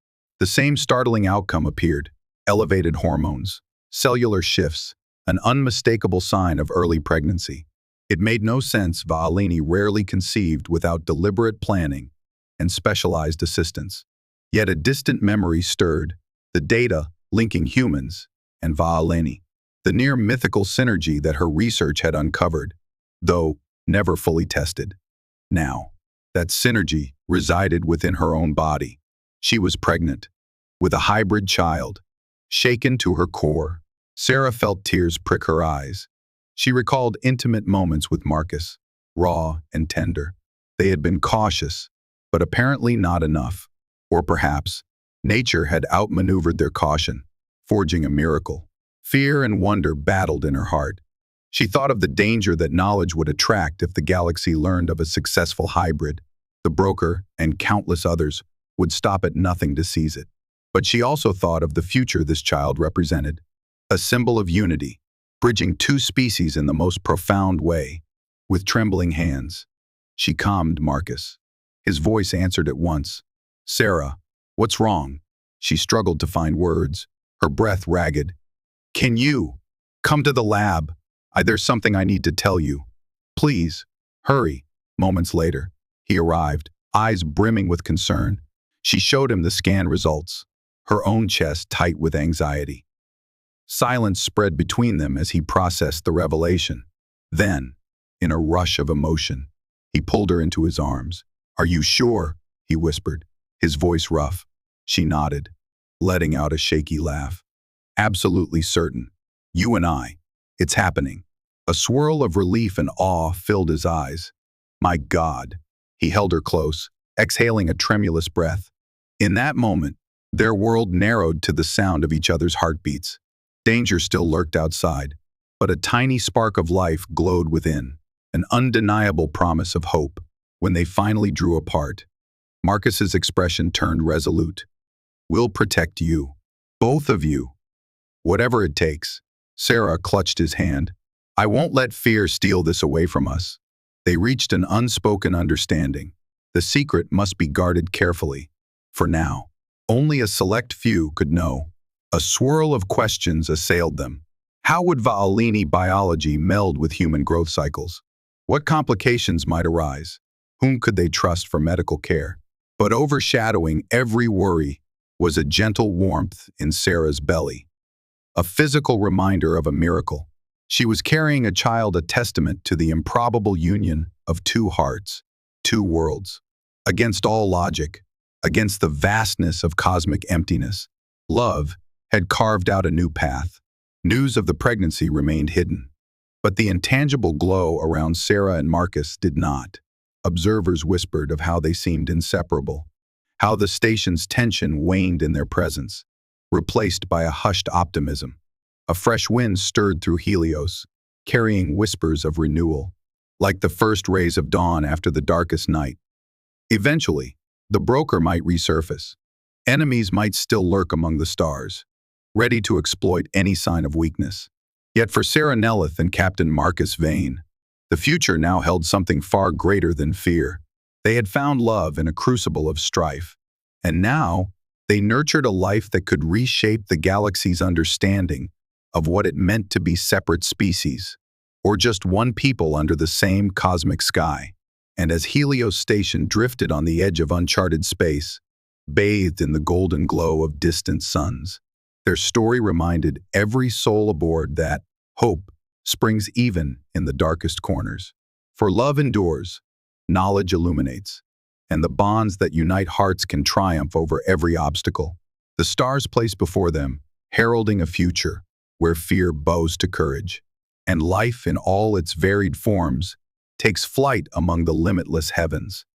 The same startling outcome appeared: elevated hormones, cellular shifts, an unmistakable sign of early pregnancy. It made no sense. Valini rarely conceived without deliberate planning and specialized assistance. Yet a distant memory stirred, the data linking humans and Valini, the near mythical synergy that her research had uncovered, though never fully tested. Now, that synergy resided within her own body. She was pregnant, with a hybrid child. Shaken to her core, Sera felt tears prick her eyes. She recalled intimate moments with Marcus, raw and tender. They had been cautious, but apparently not enough. Or perhaps Nature had outmaneuvered their caution, forging a miracle. Fear and wonder battled in her heart. She thought of the danger that knowledge would attract if the galaxy learned of a successful hybrid. The broker and countless others would stop at nothing to seize it. But she also thought of the future this child represented, a symbol of unity, bridging two species in the most profound way. With trembling hands, she calmed Marcus. His voice answered at once. "Sera, what's wrong?" She struggled to find words, her breath ragged. "Can you come to the lab? There's something I need to tell you. Please, hurry." Moments later, he arrived, eyes brimming with concern. She showed him the scan results, her own chest tight with anxiety. Silence spread between them as he processed the revelation. Then, in a rush of emotion, he pulled her into his arms. "Are you sure?" he whispered, his voice rough. She nodded, letting out a shaky laugh. "Absolutely certain. You and I. It's happening." A swirl of relief and awe filled his eyes. "My God." He held her close, exhaling a tremulous breath. In that moment, their world narrowed to the sound of each other's heartbeats. Danger still lurked outside, but a tiny spark of life glowed within, an undeniable promise of hope. When they finally drew apart, Marcus's expression turned resolute. "We'll protect you. Both of you. Whatever it takes." Sera clutched his hand. "I won't let fear steal this away from us." They reached an unspoken understanding. The secret must be guarded carefully. For now, only a select few could know. A swirl of questions assailed them. How would Valini biology meld with human growth cycles? What complications might arise? Whom could they trust for medical care? But overshadowing every worry was a gentle warmth in Sera's belly. A physical reminder of a miracle. She was carrying a child, a testament to the improbable union of two hearts, two worlds. Against all logic, against the vastness of cosmic emptiness, love had carved out a new path. News of the pregnancy remained hidden. But the intangible glow around Sera and Marcus did not. Observers whispered of how they seemed inseparable, how the station's tension waned in their presence, replaced by a hushed optimism. A fresh wind stirred through Helios, carrying whispers of renewal, like the first rays of dawn after the darkest night. Eventually, the broker might resurface. Enemies might still lurk among the stars, ready to exploit any sign of weakness. Yet for Sera Nelyth and Captain Marcus Vane, the future now held something far greater than fear. They had found love in a crucible of strife, and now they nurtured a life that could reshape the galaxy's understanding of what it meant to be separate species, or just one people under the same cosmic sky. And as Helios Station drifted on the edge of uncharted space, bathed in the golden glow of distant suns, their story reminded every soul aboard that hope springs even in the darkest corners. For love endures, knowledge illuminates, and the bonds that unite hearts can triumph over every obstacle. The stars place before them, heralding a future where fear bows to courage, and life in all its varied forms takes flight among the limitless heavens.